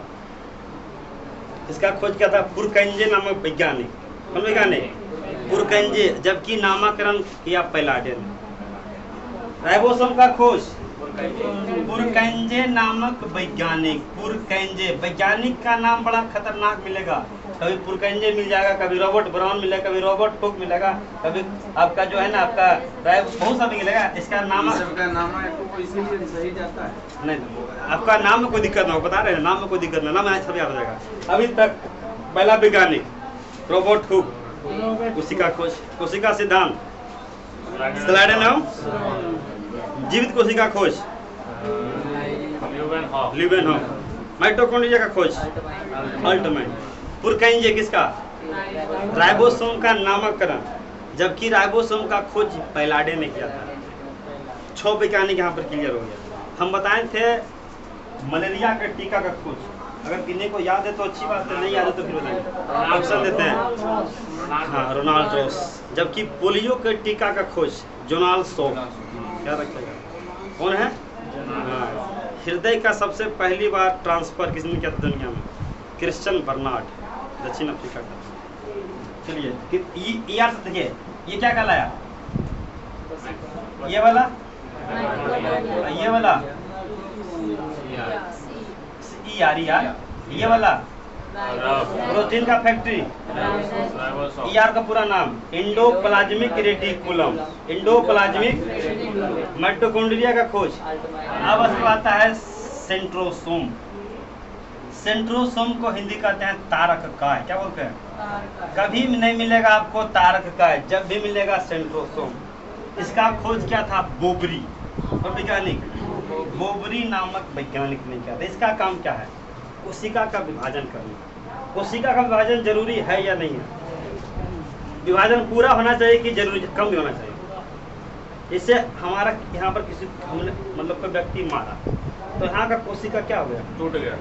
इसका खोज किया था पुरकंजे नामक वैज्ञानिक। कौन वैज्ञानिक? पुरकंजे, जबकि नामकरण किया पैलाडे ने। राइबोसोम का खोज पुरकंजे नामक वैज्ञानिक। पुरकंजे वैज्ञानिक का नाम बड़ा खतरनाक मिलेगा, कभी पुरकंजे मिल जाएगा, कभी रॉबर्ट ब्राउन मिलेगा, कभी रॉबर्ट हुक मिलेगा, कभी आपका जो है ना आपका बहुत सा मिलेगा। इसका नाम इसीलिए सही जाता है। नहीं, आपका नाम में कोई दिक्कत ना हो, बता रहे हैं नाम में कोई दिक्कत ना, नाम सब याद हो जाएगा। अभी तक पहला वैज्ञानिक रॉबर्ट हुक, कोशिका खोज, कोशिका सिद्धांत, स्लाइडेनहम, जीवित कोशिका खोज ल्यूवेनहॉफ, माइटोकॉन्ड्रिया का खोज अल्टमैन, पुरकंजे किसका? राइबोसोम का नामकरण, जबकि राइबोसोम का खोज पैलाडे ने किया था। 6 वैज्ञानिक यहाँ पर क्लियर हो गया। हम बताए थे मलेरिया का टीका का खोज अगर किन्हीं को याद है तो अच्छी बात है, नहीं याद है तो फिर बताइए। ऑप्शन देते हैं। हाँ, रोनाल्डोस। जबकि पोलियो के टीका का खोज जोनाल्ड सोम। क्या रखेगा, कौन है? हाँ। हृदय का सबसे पहली बार ट्रांसफर किसने किया था दुनिया में? क्रिश्चियन बर्नार्ड, दक्षिण अफ्रीका का। चलिए यार देखिए, ये क्या कहलाया? ये वाला, ये वाला यार, ये वाला प्रोटीन का फैक्ट्री। यार का पूरा नाम इंडोप्लाज्मिक रेटिकुलम, इंडोप्लाज्मिक माइटोकॉन्ड्रिया का खोज। अब इसमें आता है सेंट्रोसोम। सेंट्रोसोम को हिंदी कहते हैं तारक काय। क्या बोलते हैं? कभी नहीं मिलेगा आपको तारक काय, जब भी मिलेगा सेंट्रोसोम। इसका खोज क्या था? बोबरी और वैज्ञानिक बोबरी नामक वैज्ञानिक ने किया था। इसका काम क्या है? कोशिका का विभाजन करना। कोशिका का विभाजन जरूरी है या नहीं है? विभाजन पूरा होना चाहिए कि जरूरी कम भी होना चाहिए? इससे हमारा यहाँ पर किसी हमने मतलब कोई व्यक्ति मारा तो यहाँ का कोशिका क्या हो गया? टूट गया,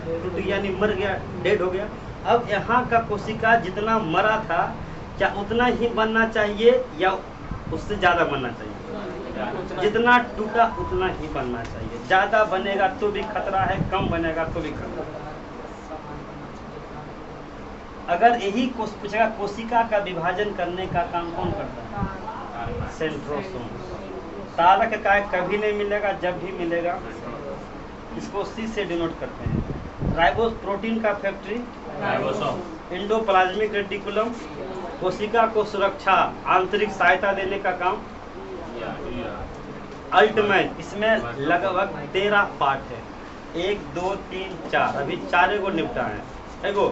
यानी मर गया, डेड हो गया। अब यहाँ का कोशिका जितना मरा था क्या उतना ही बनना चाहिए या उससे ज़्यादा बनना चाहिए? जितना टूटा उतना ही बनना चाहिए। ज़्यादा बनेगा तो भी खतरा है, कम बनेगा तो भी खतरा है। अगर यही पूछेगा कोशिका का विभाजन करने का काम कौन करता है? सेंट्रोसोम। तारक काय कभी नहीं मिलेगा, जब भी मिलेगा। इसको सी से डिनोट करते हैं। राइबोस प्रोटीन का फैक्ट्री, इंडोप्लाज्मिक रेटिकुलम कोशिका को सुरक्षा आंतरिक सहायता देने का काम। अल्टमैन, इसमें लगभग 13 पार्ट है, 1 2 3 4, अभी 4 को निपटा है, देखो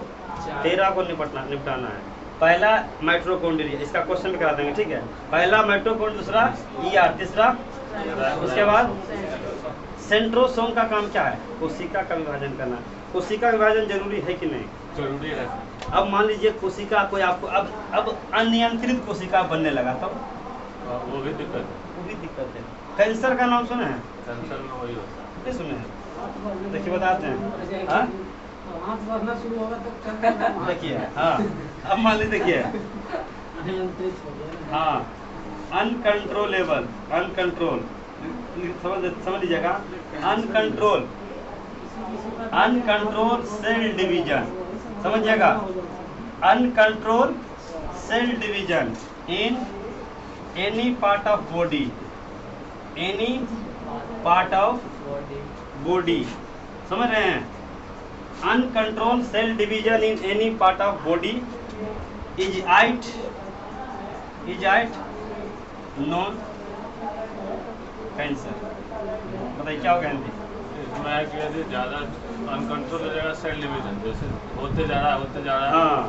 13 को निपटाना है। पहला माइटोकॉन्ड्रिया, इसका क्वेश्चन करा देंगे, ठीक है। पहला माइटोकॉन्ड्रिया, दूसरा ईआर, तीसरा उसके बाद सेंट्रोसोम का काम क्या है? कोशिका का विभाजन करना। कोशिका विभाजन जरूरी है कि नहीं? जरूरी है। अब मान लीजिए कोशिका कोई आपको अब अनियंत्रित कोशिका बनने लगा तब वो भी दिक्कत है। वो भी दिक्कत है। कैंसर का नाम सुने हैं? कैंसर में वही होता है। नहीं सुने हैं? देखिए बताते हैं। हाँ देखिए, हाँ अब मान लीजिए, देखिए हाँ अनकंट्रोलेबल, अनकंट्रोल, समझ लीजिएगा। अनकंट्रोल सेल डिवीजन, समझिएगा। Uncontrol cell division in any part of body, any part of body, समझ रहे हैं? Uncontrol cell division in any part of body is non cancer. बताइए क्या होगा हिंदी? इसमें कि ज़्यादा अनकंट्रोल हो जाएगा सेल डिवीजन, जैसे होते जा रहा है। हाँ,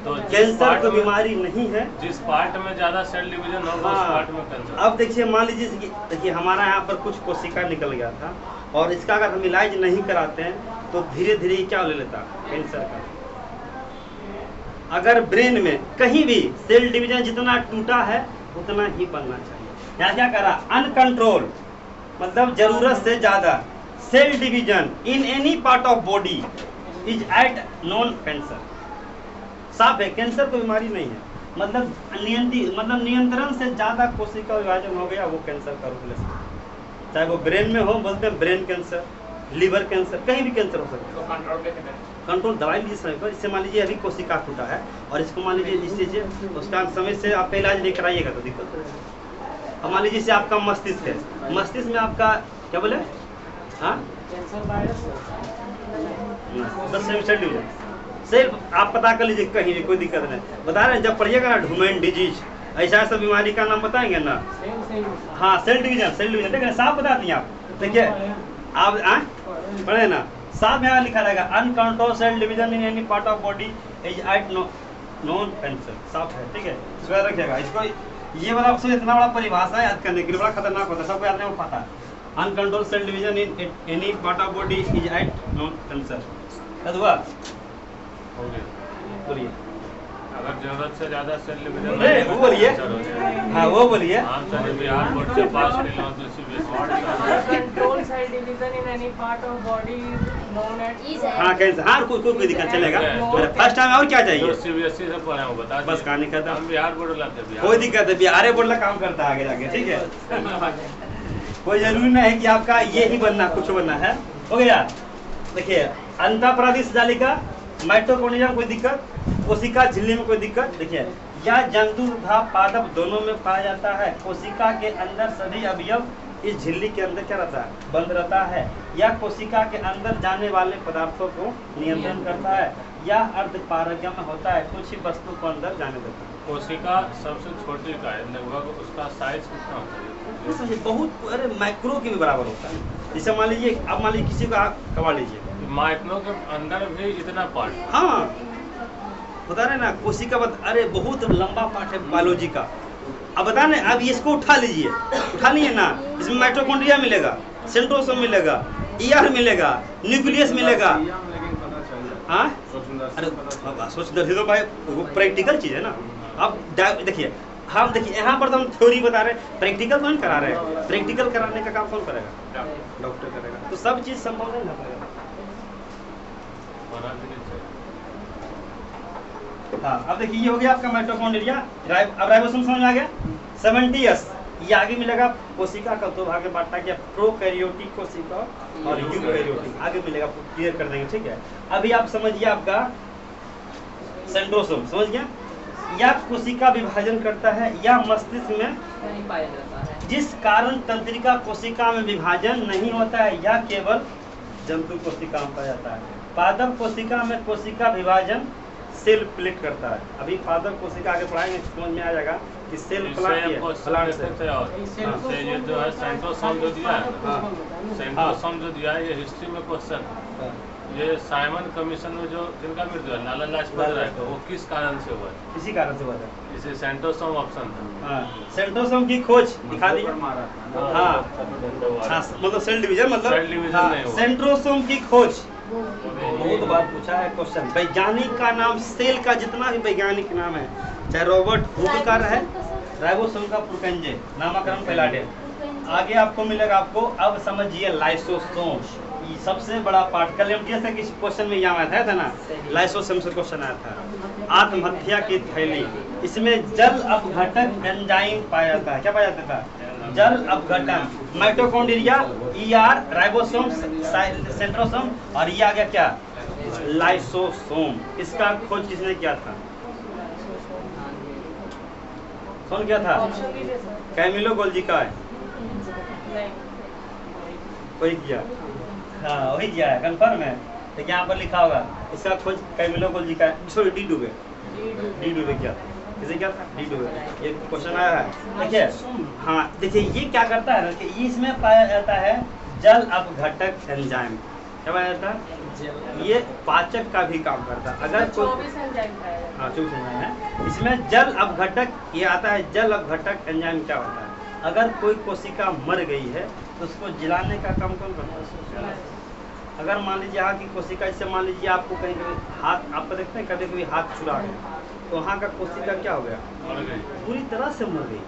तो कैंसर तो बीमारी नहीं है। जिस पार्ट में ज़्यादा सेल डिवीजन होगा उस पार्ट में कैंसर। अब देखिए, मान लीजिए, देखिए हमारा यहाँ पर कुछ कोशिका निकल गया था और इसका अगर हम इलाज नहीं कराते हैं तो धीरे धीरे क्या ले लेता? कैंसर का। अगर ब्रेन में कहीं भी सेल डिवीजन जितना टूटा है उतना ही बनना चाहिए। यहाँ क्या करा? अनकंट्रोल मतलब जरूरत से ज्यादा cell division in any part of body is at non cancer. साफ है, कैंसर कोई बीमारी नहीं है। मतलब नियंत्रण से ज्यादा कोशिका विभाजन हो गया वो कैंसर का रूप ले सकता है। चाहे वो ब्रेन में हो, बोलते हैं ब्रेन कैंसर, लिवर कैंसर, कहीं भी कैंसर हो सकता है। तो कंट्रोल दवाई लीजिए समय पर। इससे मान लीजिए अभी कोशिका टूटा है और इसको मान लीजिए जिस चीज़ उसका समय से आप इलाज नहीं कराइएगा तो दिक्कत है। अब मान लीजिए से आपका मस्तिष्क है, मस्तिष्क में आपका क्या बोले? हाँ बस सेल डिवीजन सिर्फ आप पता कर लीजिए, कहीं भी कोई दिक्कत नहीं। बता रहे हैं जब पढ़िएगा ना ह्यूमन डिजीज, ऐसा ऐसा बीमारी का नाम बताएंगे ना। हाँ सेल डिवीजन देखिए साफ बता दिए आप। देखिए आप पढ़े ना, साफ यहाँ लिखा रहेगा uncontrol cell division in any part of body is at non cancer. साफ है, ठीक है। इसको याद रखिएगा। इसको ये वाला ऑप्शन इतना बड़ा परिभाषा याद करने के लिए बड़ा खतरनाक होता है, सबको याद नहीं हो पाता। Uncontrol cell division in any part of body is at non cancer. याद हुआ? हो गया। बोलिए। अगर जरूरत से ज्यादा सेल डिवीजन वो बोलिए। हाँ वो बोलिए। बिहार बोर्ड से pass control cell division in any part of body known as हाँ कैंसर, हाँ कोई दिक्कत चलेगा, फर्स्ट टाइम और क्या चाहिए, सीबीएसई से पढ़े हो बता बस कहानी खत्म। हम बिहार बोर्ड लाते हैं, कोई दिक्कत है, बिहार बोर्ड काम करता है आगे जाके, ठीक है। कोई जरूरी नहीं है कि आपका ये ही बनना, कुछ बनना है, हो गया। देखिए अंतःपराधीश जालिका, माइटोकॉन्ड्रिया में कोई दिक्कत, कोशिका झिल्ली में कोई दिक्कत, देखिए यह जंतु तथा पादप दोनों में पाया जाता है। कोशिका के अंदर सभी अवयव इस झिल्ली के अंदर क्या रहता है, बंद रहता है। यह कोशिका के अंदर जाने वाले पदार्थों को नियंत्रण करता है। यह अर्धपारगम्य होता है, कुछ ही वस्तु को अंदर जाने देता है। कोशिका सबसे छोटी का है, लगभग उसका साइज कितना होता है? बहुत, अरे माइक्रो के भी बराबर होता है। जैसे मान लीजिए, अब मान लीजिए किसी को आग कमा लीजिए, माइक्रो के अंदर भी इतना पार्ट, हाँ बता रहे ना, कोशिका अरे बहुत लंबा पार्ट है बायोलॉजी का। अब बता रहे, अब इसको उठा लीजिए, उठा लिए ना, इसमें माइटोकॉन्ड्रिया मिलेगा, सेंट्रोसोम मिलेगा, ईआर मिलेगा, न्यूक्लियस मिलेगा। हाँ अरे सोच तो भाई, वो प्रैक्टिकल चीज है ना। अब देखिए हम, देखिए यहाँ पर तो हम थ्योरी बता रहे हैं, प्रैक्टिकल कौन करा रहे हैं, प्रैक्टिकल कराने का काम कौन करेगा, डॉक्टर करेगा। तो सब चीज संभव नहीं है। हाँ अब देखिए ये हो गया आपका माइटोकॉन्ड्रिया। अब राइबोसोम समझ में आ गया। 70S ये आगे मिलेगा, कोशिका का दो भाग में बांटा गया, प्रोकैरियोटिक कोशिका और यूकैरियोटिक, आगे मिलेगा, क्लियर कर देंगे, ठीक है। अभी आप समझिए आपका सेंट्रोसोम, समझ गया। यह कोशिका विभाजन करता है, यह मस्तिष्क में नहीं पाया जाता है, जिस कारण तंत्रिका कोशिका में विभाजन नहीं होता है, यह केवल जंतु कोशिका में पाया जाता है। पादप कोशिका में कोशिका विभाजन सेल प्लेट करता है। अभी पादप कोशिका आगे पढ़ाएंगे, समझ में आ जाएगा कि सेल प्लाट ये जो है सेंट्रोसोम जो दिया है, सेंट्रोसोम जो दिया है, ये हिस्ट्री में क्वेश्चन, ये साइमन कमीशन में जो जिनका मृत्यु है, लाला लाजपत राय, वो किस कारण से हुआ है? इसी कारण से हुआ था, इसे सेंट्रोसोम ऑप्शन था। सेंट्रोसोम की खोज दिखा दी। हाँ मतलब सेल डिवीजन, मतलब सेल डिवीजन नहीं हुआ। सेंट्रोसोम की खोज बहुत बार पूछा है क्वेश्चन। वैज्ञानिक का नाम, सेल का जितना भी वैज्ञानिक नाम है, चाहे रॉबर्ट हुक का है, राइबोसोम का पुरकंजे, नामकरण फैलाडे। आगे आपको मिलेगा, आपको अब समझिए लाइसोसोम, ये सबसे बड़ा पार्ट। कल एमटीएस के किसी क्वेश्चन में यहाँ आया था ना, लाइसोसोम से क्वेश्चन आया था। आत्महत्या की थैली, इसमें जल अपघटक एंजाइम पाया जाता है। क्या पाया जाता था? जल अपघटन। माइटोकॉन्ड्रिया, ईआर, राइबोसोम, सेंट्रोसोम, और ये आ गया क्या, लाइसोसोम। इसका खोज किसने किया था? कौन किया था? कैमिलो गोल्जी का है, कोई किया? हाँ वही किया है, कंफर्म है। तो यहाँ पर लिखा होगा, इसका खोज कैमिलो गोल्जी का है। सॉरी डी डुबे किया था। किसे क्या था? डी डुबे। ये क्वेश्चन आया है, देखिए। हाँ देखिए ये क्या करता है कि इसमें पाया जाता है जल अपघटक एंजाइम। क्या पाया जाता है? ये पाचक का भी काम करता है। अगर 24 एंजाइम पाया जाता है। हाँ 24 एंजाइम है इसमें। जल अपघटक ये आता है। जल अपघटक एंजाइम क्या होता है? अगर कोई कोशिका मर गई है तो उसको जलाने का काम कौन करता है? अगर मान लीजिए यहाँ की कोशिका, इससे मान लीजिए आपको कहीं कभी हाथ, आपको देखते हैं कभी कभी हाथ छुरा गया, तो वहाँ का कोशिका क्या हो गया? पूरी तरह से मर गई।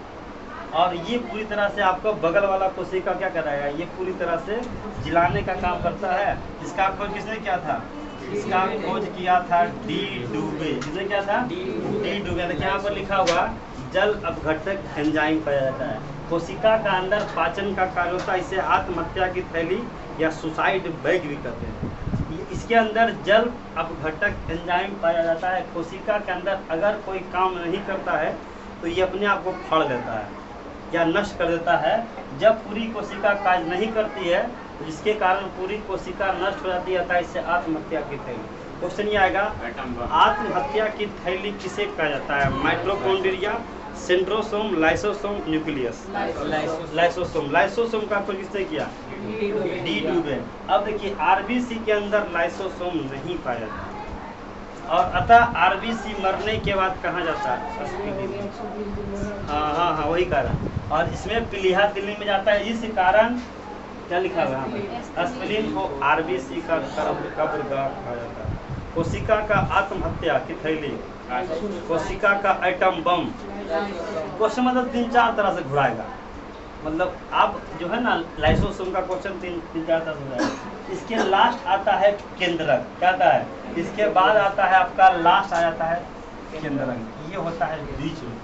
और ये पूरी तरह से आपको बगल वाला कोशिका क्या कराएगा? ये पूरी तरह से जलाने का काम करता है। इसका खोज किसने किया था? इसका खोज किया था डी डुबे। किसने किया था? डी डुबे। देखिए यहाँ पर लिखा हुआ जल अपघटक एंजाइम पाया जाता है। कोशिका का अंदर पाचन का कार्य होता है। इसे आत्महत्या की थैली या सुसाइड बैग भी कहते हैं। इसके अंदर जल अपघटक एंजाइम पाया जाता है। कोशिका के अंदर अगर कोई काम नहीं करता है तो ये अपने आप को फाड़ देता है या नष्ट कर देता है। जब पूरी कोशिका कार्य नहीं करती है तो जिसके कारण पूरी कोशिका नष्ट हो जाती है, इससे आत्महत्या की थैली। क्वेश्चन ये आएगा, आत्महत्या की थैली किसे कहा जाता है? Mitochondria, centrosome, lysosome, nucleus. Lysosome. Lysosome का खोज किसने किया? डी डुबे। अब देखिए आरबीसी के अंदर लाइसोसोम नहीं पाया जाता और अतः आरबीसी मरने के बाद कहाँ जाता है? हाँ वही कारण। और इसमें पीलिया दिल्ली में जाता है। इस कारण क्या लिखा हुआ है? स्प्लीन को आरबीसी का कब्रगाह कहा जाता है। कोशिका का आत्महत्या की थैली, कोशिका का एटम बम। क्वेश्चन मतलब 3-4 तरह से घुराएगा। मतलब आप जो है ना लाइसोसोम का क्वेश्चन 3-4 हो जाएगा। इसके लास्ट आता है केंद्रक, क्या आता है? इसके बाद आता है आपका लास्ट आ जाता है केंद्रक, ये होता है बीच में।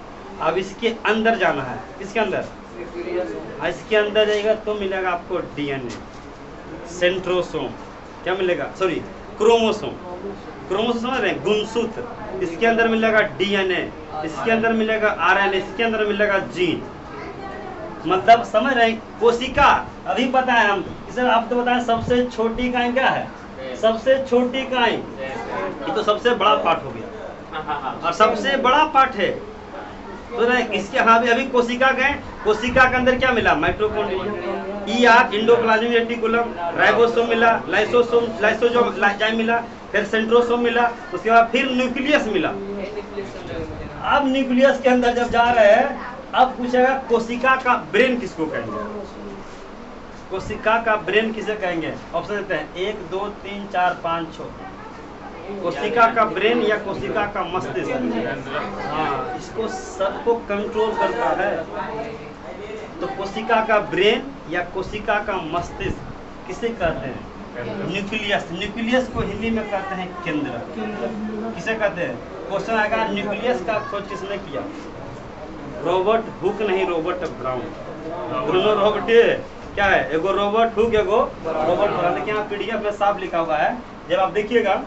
अब इसके अंदर जाना है, इसके अंदर इसके अंदर जाएगा तो मिलेगा आपको डीएनए, सेंट्रोसोम, क्या मिलेगा? सॉरी क्रोमोसोम, क्रोमोसोम समझ रहे हैं, गुणसूत्र। इसके अंदर मिलेगा डीएनए, इसके अंदर मिलेगा आरएनए, इसके अंदर मिलेगा जीन। मतलब समझ रहे हैं? कोशिका अभी बताएं हम, सर आप तो बताएं सबसे छोटी इकाई क्या है? सबसे छोटी इकाई, ये तो सबसे बड़ा पार्ट हो गया और सबसे बड़ा पार्ट है तो इसके। हाँ अभी कोशिका गए, कोशिका के अंदर क्या मिला? Mitochondria, ER endoplasmic reticulum, ribosome मिला, लाइसोजाइम मिला, फिर सेंट्रोसोम मिला, उसके बाद फिर न्यूक्लियस मिला। अब न्यूक्लियस के अंदर जब जा रहे हैं, अब पूछेगा कोशिका का ब्रेन किसको कहेंगे? कोशिका का ब्रेन किसे कहेंगे? ऑप्शन देते हैं 1 2 3 4 5 6। कोशिका का ब्रेन या कोशिका का मस्तिष्क, हाँ इसको सबको कंट्रोल करता है। तो कोशिका का ब्रेन या कोशिका का मस्तिष्क किसे कहते हैं? न्यूक्लियस। न्यूक्लियस को हिंदी में कहते हैं केंद्र। किसे कहते हैं? क्वेश्चन आएगा न्यूक्लियस का खोज किसने किया? रॉबर्ट हुक नहीं, रॉबर्ट ब्राउन। दोनों रॉबर्ट क्या है? एगो रॉबर्ट हुक, एगो रॉबर्ट ब्राउन। लेकिन यहाँ पीडीएफ में साफ लिखा हुआ है, जब आप देखिएगा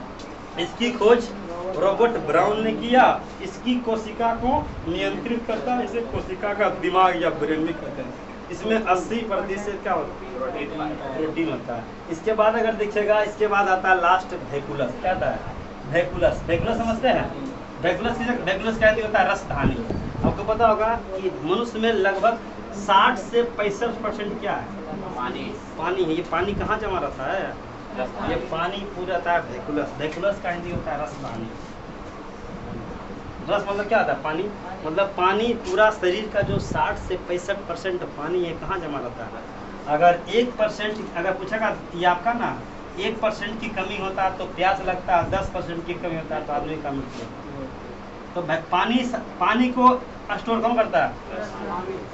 इसकी खोज रॉबर्ट ब्राउन ने किया। इसकी कोशिका को नियंत्रित करता है, इसे कोशिका का दिमाग या ब्रेन भी कहते हैं। इसमें 80% क्या होता है? प्रोटीन होता है। इसके बाद अगर देखिएगा, इसके बाद आता है लास्ट वैक्यूलस। क्या आता है? वैक्यूलस। वैक्यूलस समझते हैं? वैक्यूलस क्या होता है? रसधानी। आपको पता होगा कि मनुष्य में लगभग 60 से 65% क्या है? पानी है। ये पानी कहाँ जमा रहता है? ये पानी पूरा आता है वैक्यूलस। वैक्यूलस का हिंदी होता है रसधानी। रस मतलब क्या होता है? पानी। मतलब पानी पूरा शरीर का जो 60 से 65% पानी है, कहाँ जमा रहता है? अगर 1% अगर पूछेगा ये आपका ना 1% की कमी होता है तो प्यास लगता है, 10% की कमी होता है तो आदमी का मृत्यु। तो पानी को स्टोर कौन करता है?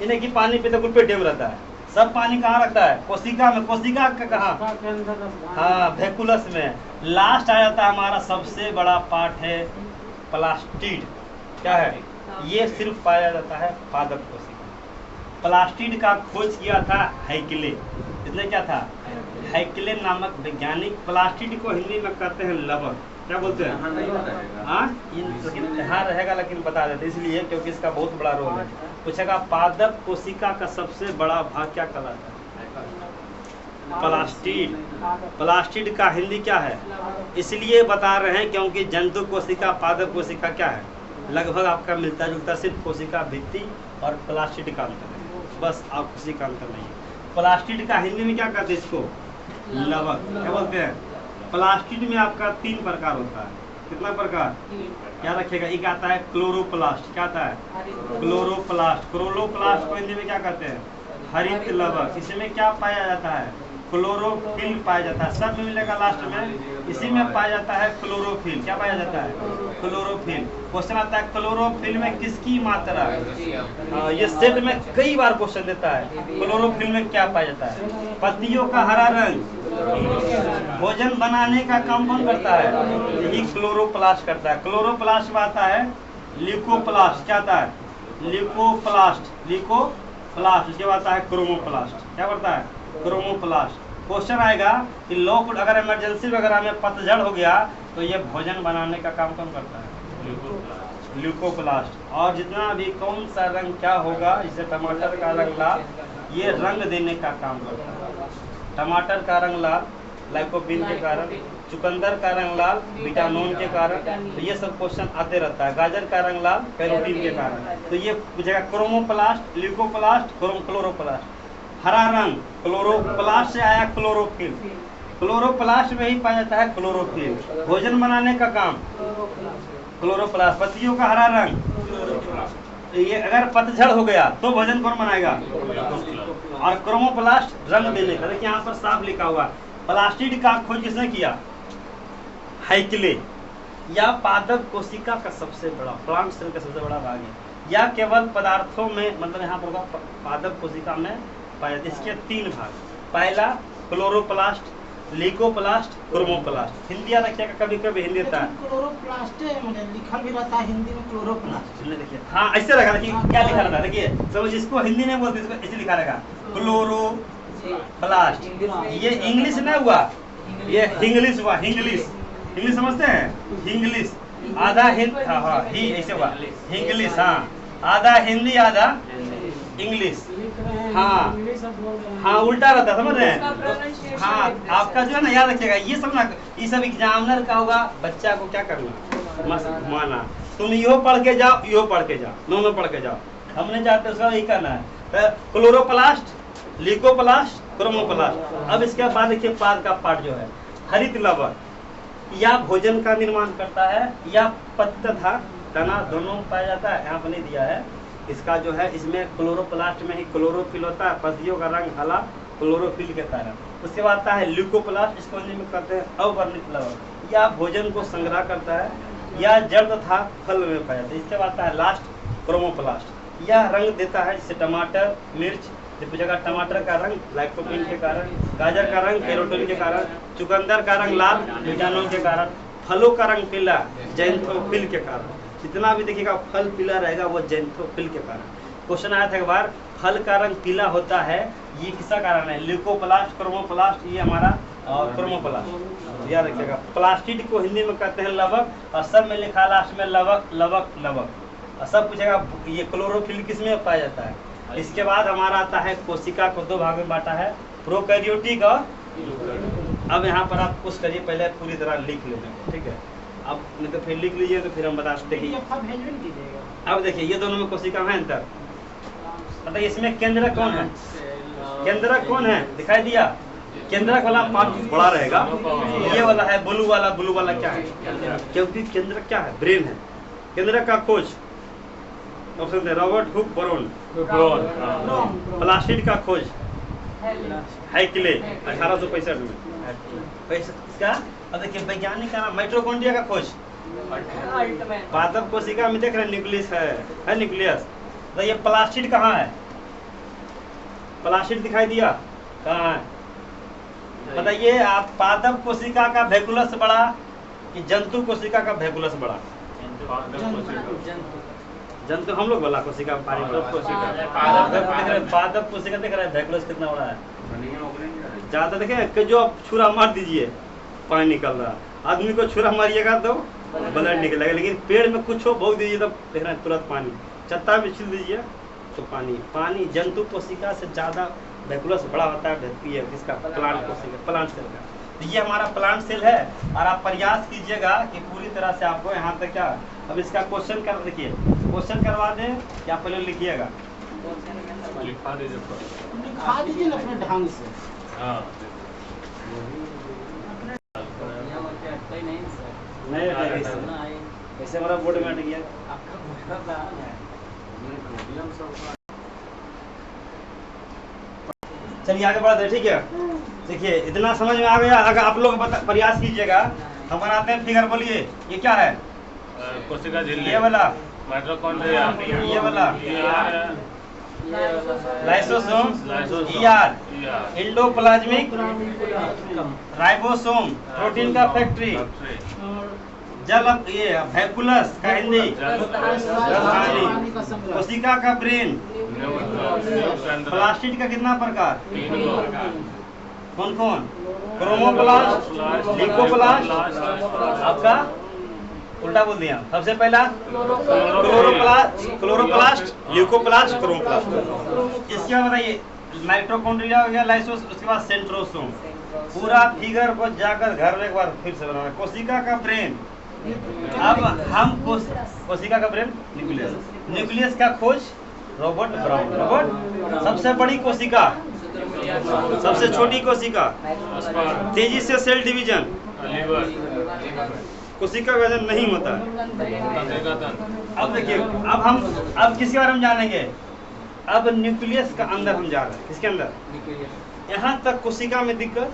इन्हें कि पानी पे तो गुल डेम रहता है। सब पानी कहाँ रखता है? कोशिका में। कोशिका का कहाँ? हाँ वैक्यूलस में। लास्ट आ जाता है हमारा सबसे बड़ा पार्ट है प्लास्टिड। क्या है? ये सिर्फ पाया जाता है पादप कोशिका। प्लास्टिड का खोज किया था हैकेले। इसने क्या था? हैकेले नामक वैज्ञानिक। प्लास्टिड को हिंदी में कहते हैं लवण। क्या बोलते हैं? हाँ लेकिन यहाँ रहेगा, लेकिन बता देते इसलिए क्योंकि इसका बहुत बड़ा रोल है। पूछेगा पादप कोशिका का सबसे बड़ा भाग क्या कहलाता है? प्लास्टिड। प्लास्टिड का हिंदी क्या है? इसलिए बता रहे हैं क्योंकि जंतु कोशिका पादप कोशिका क्या है? लगभग आपका मिलता जुलता, सिर्फ कोशिका भित्ति और प्लास्टिड का अंतर है, बस आप किसी का अंतर नहीं है। प्लास्टिड का हिंदी में क्या कहते हैं? इसको लवक। क्या बोलते हैं? प्लास्टिड में आपका 3 प्रकार होता है। कितना प्रकार? क्या रखेगा? एक आता है क्लोरोप्लास्ट। क्या आता है? क्लोरोप्लास्ट। क्लोरोप्लास्ट को हिंदी में क्या कहते हैं? हरित लवक। इसमें क्या पाया जाता है? क्लोरोफिल पाया जाता है। सब में मिलेगा लास्ट में, इसी में पाया जाता है क्लोरोफिल। क्या पाया जाता है? क्लोरोफिल। क्वेश्चन आता है क्लोरोफिल में किसकी मात्रा? ये सेट में कई बार क्वेश्चन देता है। क्लोरोफिल में क्या पाया जाता है? पत्तियों का हरा रंग। भोजन बनाने का काम कौन करता है? यही क्लोरोप्लास्ट करता है। क्लोरोप्लास्ट में आता है ल्यूकोप्लास्ट। क्या आता है? ल्यूकोप्लास्ट। ल्यूकोप्लास्ट। उसके बाद आता है क्रोमोप्लास्ट। क्या करता है? क्रोमोप्लास्ट। क्वेश्चन आएगा कि लोग अगर इमरजेंसी वगैरह में पतझड़ हो गया तो ये भोजन बनाने का काम कौन करता है? ल्यूकोप्लास्ट। और जितना भी कौन सा रंग क्या होगा, जैसे टमाटर का रंग लाल, ये रंग देने का काम करता है। टमाटर का रंग लाल लाइकोपीन के कारण, चुकंदर का रंग लाल विटामिन के कारण। तो ये सब क्वेश्चन आते रहता है। गाजर का रंग लाल कैरोटीन के कारण। तो ये पूछेगा क्रोमोप्लास्ट, ल्यूकोप्लास्ट, क्लोरोप्लास्ट। हरा रंग क्लोरोप्लास्ट से आया क्लोरोफिल। क्लोरोप्लास्ट में ही पाया जाता है क्लोरोफिल। भोजन बनाने का काम क्लोरोप्लास्ट। पत्तियों का हरा रंग, ये अगर पतझड़ हो गया तो भोजन कौन बनाएगा? और क्रोमोप्लास्ट रंग देने का। देखिए यहाँ पर साफ लिखा हुआ प्लास्टिड का खोज किसने किया? हैकेले। या पादप कोशिका का सबसे बड़ा, प्लांट सेल का सबसे बड़ा भाग है। या केवल पदार्थों में, मतलब यहाँ पर पादप कोशिका में पाया जाता है। इसके 3 भाग, पहला क्लोरोप्लास्ट, ल्यूकोप्लास्ट, क्रोमोप्लास्ट। हिंदी याद रखिएगा, कभी कभी हिंदी होता है क्लोरोप्लास्ट लिखा भी रहता है हिंदी में क्लोरोप्लास्ट। देखिए हाँ ऐसे रखा, देखिए क्या लिखा रहता है, देखिए समझ, इसको हिंदी नहीं बोलते, इसको ऐसे लिखा रहेगा क्लोरोप्लास्ट। ये इंग्लिश नहीं हुआ, ये इंग्लिश हुआ, इंग्लिश। इंग्लिश समझते हैं, इंग्लिश आधा हिंदी, हाँ ही ऐसे हुआ इंग्लिश, हाँ आधा हिंदी आधा इंग्लिश, हाँ हाँ उल्टा रहता, समझ रहे हैं। हाँ आपका जो है ना, याद रखिएगा ये सब ना, ये सब एग्जामिनर का होगा, बच्चा को क्या करना, मस्त घुमाना, तुम यो पढ़ के जाओ, यो पढ़ के जाओ, दोनों पढ़ के जाओ, हमने चाहते उसका यही करना है। Chloroplast, leucoplast, chromoplast. अब इसके बाद देखिए पाद का पार्ट जो है, हरित लवक, या भोजन का निर्माण करता है या पत्ता तथा तना दोनों पाया जाता है, यहाँ पर नहीं दिया है। इसका जो है, इसमें क्लोरोप्लास्ट में ही क्लोरोफिल होता है, पत्तियों का रंग हरा क्लोरोफिल के कारण। उसके बाद आता है ल्यूकोप्लास्ट, इसको हिंदी में कहते हैं अवर्णित लवक, या भोजन को संग्रह करता है या जड़ तथा फल में पाया जाता है। इसके बाद आता है लास्ट क्रोमोप्लास्ट, यह रंग देता है, जैसे टमाटर, मिर्च, जगह टमाटर का रंग लाइकोपीन के कारण, गाजर का रंग कैरोटीन के कारण, चुकंदर का रंग लाल विटामिन के कारण, फलों का रंग पीला जैंथोफिल के कारण। जितना भी देखिएगा फल पीला रहेगा वो जैंथोफिल के कारण। क्वेश्चन आया था एक बार, फल का रंग पीला होता है, ये किसका कारण है, ल्यूकोप्लास्ट, क्रोमोप्लास्ट, ये हमारा क्रोमोप्लास्ट। याद रखिएगा, प्लास्टिड को हिंदी में कहते हैं लवक, और सब में लिखा लास्ट में लवक लवक लवक। और सब पूछेगा ये क्लोरोफिल किस में पाया जाता है। इसके बाद हमारा आता है, कोशिका को 2 भाग में बांटा है, प्रोकैरियोटिक और। अब यहाँ पर आप कुछ करिए, पहले पूरी तरह लिख लेना, ठीक है। अब नहीं तो फिर लिख लीजिए, तो फिर हम बता सकते हैं। अब देखिए ये दोनों में कोशिका है अंतर, बताइए इसमें केंद्रक कौन है, केंद्रक कौन है, दिखाई दिया। केंद्रक वाला पार्ट बड़ा रहेगा, ये वाला है ब्लू वाला, ब्लू वाला क्या है, क्योंकि केंद्रक क्या है, ब्रेन है। केंद्रक का खोज ऑप्शन है रॉबर्ट हुक ब्राउन। प्लास्टिड का खोज हैक्ले 1865 में। इसका अब देखिए वैज्ञानिक का नाम, माइटोकॉन्ड्रिया का खोज पादप कोशिका में देख रहे हैं, न्यूक्लियस है न्यूक्लियस। तो ये प्लास्टिड कहाँ है, प्लास्टिड दिखाई दिया कहाँ है, बताइए आप। पादप कोशिका का वैक्यूलस बड़ा कि जंतु कोशिका का वैक्यूलस बड़ा, जंतु हम लोग वाला कोशिका, पादप कोशिका देख रहे हैं वैक्यूलस कितना बड़ा है, ज्यादा देखें जो आप छुरा मार दीजिए पानी निकल रहा, आदमी को छुरा मारिएगा तो ब्लड निकलेगा, लेकिन पेड़ में कुछ हो बहुत दीजिए तो देख रहे हैं तुरंत पानी, चत्ता भी छिल दीजिए तो पानी पानी। जंतु कोशिका से ज्यादा वैक्यूलस बड़ा होता है किसका, प्लांट कोशिका, प्लांट सेल का। तो ये हमारा प्लांट सेल है, और आप प्रयास कीजिएगा कि पूरी तरह से आपको यहाँ तक क्या। अब इसका क्वेश्चन कर देखिए, क्वेश्चन करवा दें या पहले लिखिएगा, लिखा दीजिए ना अपने ढंग से। नहीं कैसे हमारा बोर्ड में अट गया। चलिए आगे बढ़ते हैं, ठीक है। देखिए इतना समझ में आ गया, अगर आप लोग प्रयास कीजिएगा। हम बनाते हैं फिगर, बोलिए ये क्या है, कोशिका झिल्ली, ये वाला माइटोकॉन्ड्रिया, ये वाला lysosome, ER endoplasmic ribosome, protein का फैक्ट्री, जल ये वैक्यूलस का हिंदी, कोशिका का ब्रेन, प्लास्टिड का कितना प्रकार, कौन कौन, क्रोमोप्लास्ट, ल्यूकोप्लास्ट, आपका उल्टा बोल दिया। सबसे पहला क्लोरोप्लास्ट, ल्यूकोप्लास्ट, क्रोमोप्लास्ट। इसके बाद बताइए माइटोकॉन्ड्रिया हो गया, लाइसोस, उसके बाद सेंट्रोसोम। पूरा फिगर को जाकर घर में एक बार फिर से बनाना। कोशिका का ब्रेन, अब हम कोशिका का ब्रेन न्यूक्लियस, न्यूक्लियस का खोज रॉबर्ट ब्राउन। रॉबर्ट सबसे बड़ी कोशिका, सबसे छोटी कोशिका, तेजी से सेल डिवीजन, कोशिका विभाजन नहीं होता है। अब देखिए अब किसके बारे में जानेंगे, अब न्यूक्लियस का अंदर हम जा रहे हैं, किसके अंदर, यहाँ तक कोशिका में दिक्कत।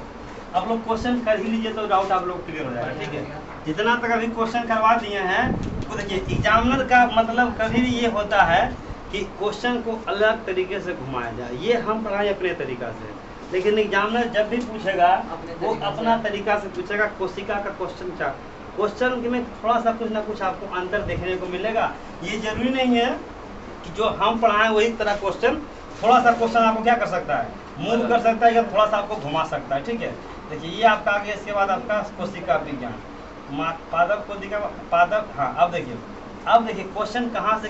अब लोग क्वेश्चन कर ही लीजिए तो डाउट आप लोग क्लियर हो जाएगा, ठीक है। जितना तक अभी क्वेश्चन करवा दिए हैं तो देखिए एग्जामिनर का मतलब कभी भी ये होता है कि क्वेश्चन को अलग तरीके से घुमाया जाए, ये हम पढ़ाएं अपने तरीका से, लेकिन एग्जामिनर जब भी पूछेगा वो अपना तरीका से पूछेगा। कोशिका का क्वेश्चन क्या, क्वेश्चन में थोड़ा सा कुछ ना कुछ आपको अंतर देखने को मिलेगा। ये जरूरी नहीं है कि जो हम पढ़ाएं वही तरह क्वेश्चन, थोड़ा सा क्वेश्चन आपको क्या कर सकता है, मूव कर सकता है या थोड़ा सा आपको घुमा सकता है। ठीक है, देखिए ये आपका आ गया। इसके बाद आपका कोशिका विज्ञान, पादप कोशिका पादप। हाँ अब देखिए क्वेश्चन कहाँ से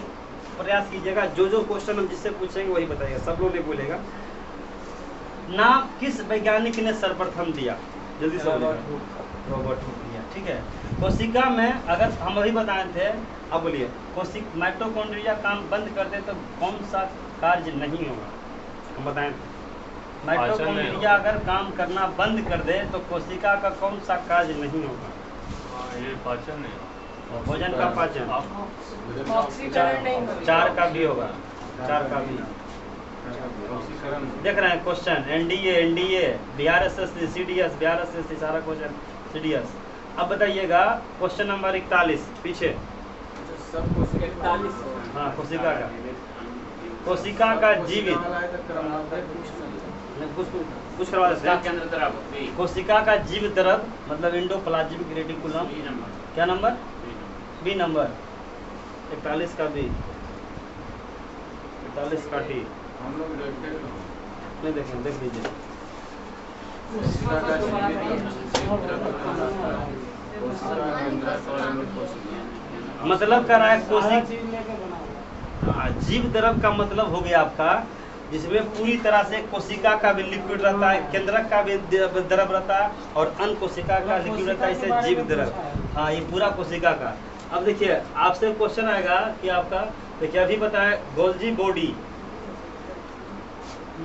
प्रयास कीजिएगा, जो क्वेश्चन हम जिससे पूछेंगे वही बताइएगा, सब लोग नहीं बोलेगा। नाम किस वैज्ञानिक ने सर्वप्रथम दिया, जल्दी से रॉबर्ट हुक दिया। ठीक है, कोशिका में अगर हम अभी बताए थे, अब बोलिए कोशिका माइटोकॉन्ड्रिया काम बंद कर दे तो कौन सा कार्य नहीं होगा, हम बताएं। माइटोकॉन्ड्रिया अगर काम करना बंद कर दे तो कोशिका का कौन सा कार्य नहीं होगा? ये पाचन है, भोजन का पाचन। ऑक्सीकरण नहीं होगा। 4 का भी होगा, 4 का भी। देख रहे हैं क्वेश्चन, एनडीए बीआरएसएस सीडीएस, बीआरएसएस सारा क्वेश्चन सीडीएस। अब बताइएगा क्वेश्चन नंबर 41 पीछे। हाँ कोशिका का, कोशिका का जीवित कुछ करवा देते हैं। कोशिका का जीव द्रव मतलब इंडोप्लाज्मिक रेटिकुलम, क्या नंबर? बी नंबर 41 का बी, 41 का टी। हम लोग देखते हैं नहीं देखें, देख लीजिए। मतलब कर रहा है कोशिका जीव द्रव का मतलब हो गया आपका जिसमें पूरी तरह से कोशिका का भी लिक्विड रहता है, केंद्रक का भी द्रव रहता है और अन्य कोशिका का लिक्विड रहता है, इसे जीव द्रव। हाँ ये पूरा कोशिका का। अब देखिए आपसे क्वेश्चन आएगा कि आपका देखिए अभी बताया गोल्जी बॉडी,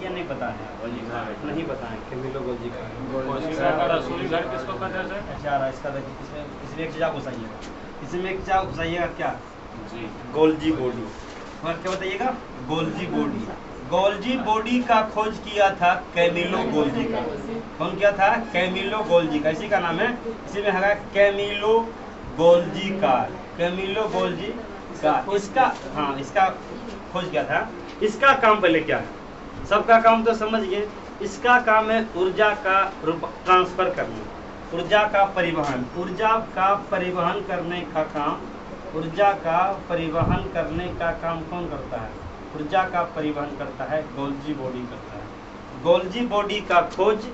ये नहीं पता है, नहीं पता है कैमिलो गोल्जी का। कोशिका का रसोई घर किसको कहते हैं? अच्छा इसका देखिए इसमें एक चीज आप घुसाइएगा, इसमें एक चीज आप घुसाइएगा क्या? जी गोल्जी बॉडी। और क्या बताइएगा? Golgi body. गोल्जी बॉडी का खोज किया था कैमिलो गोल्जी का। कौन किया था? कैमिलो गोल्जी का, इसी का नाम है, इसी में है कैमिलो गोल्जी का, कैमिलो गोल्जी का। इसका हाँ इसका खोज किया था। इसका काम पहले क्या है, सबका काम तो समझ गए। इसका काम है ऊर्जा का ट्रांसफर करना, ऊर्जा का परिवहन, ऊर्जा का परिवहन करने का काम, ऊर्जा का परिवहन करने का काम कौन करता है? ऊर्जा का परिवहन करता है गोल्जी बॉडी करता है। गोल्जी बॉडी का खोज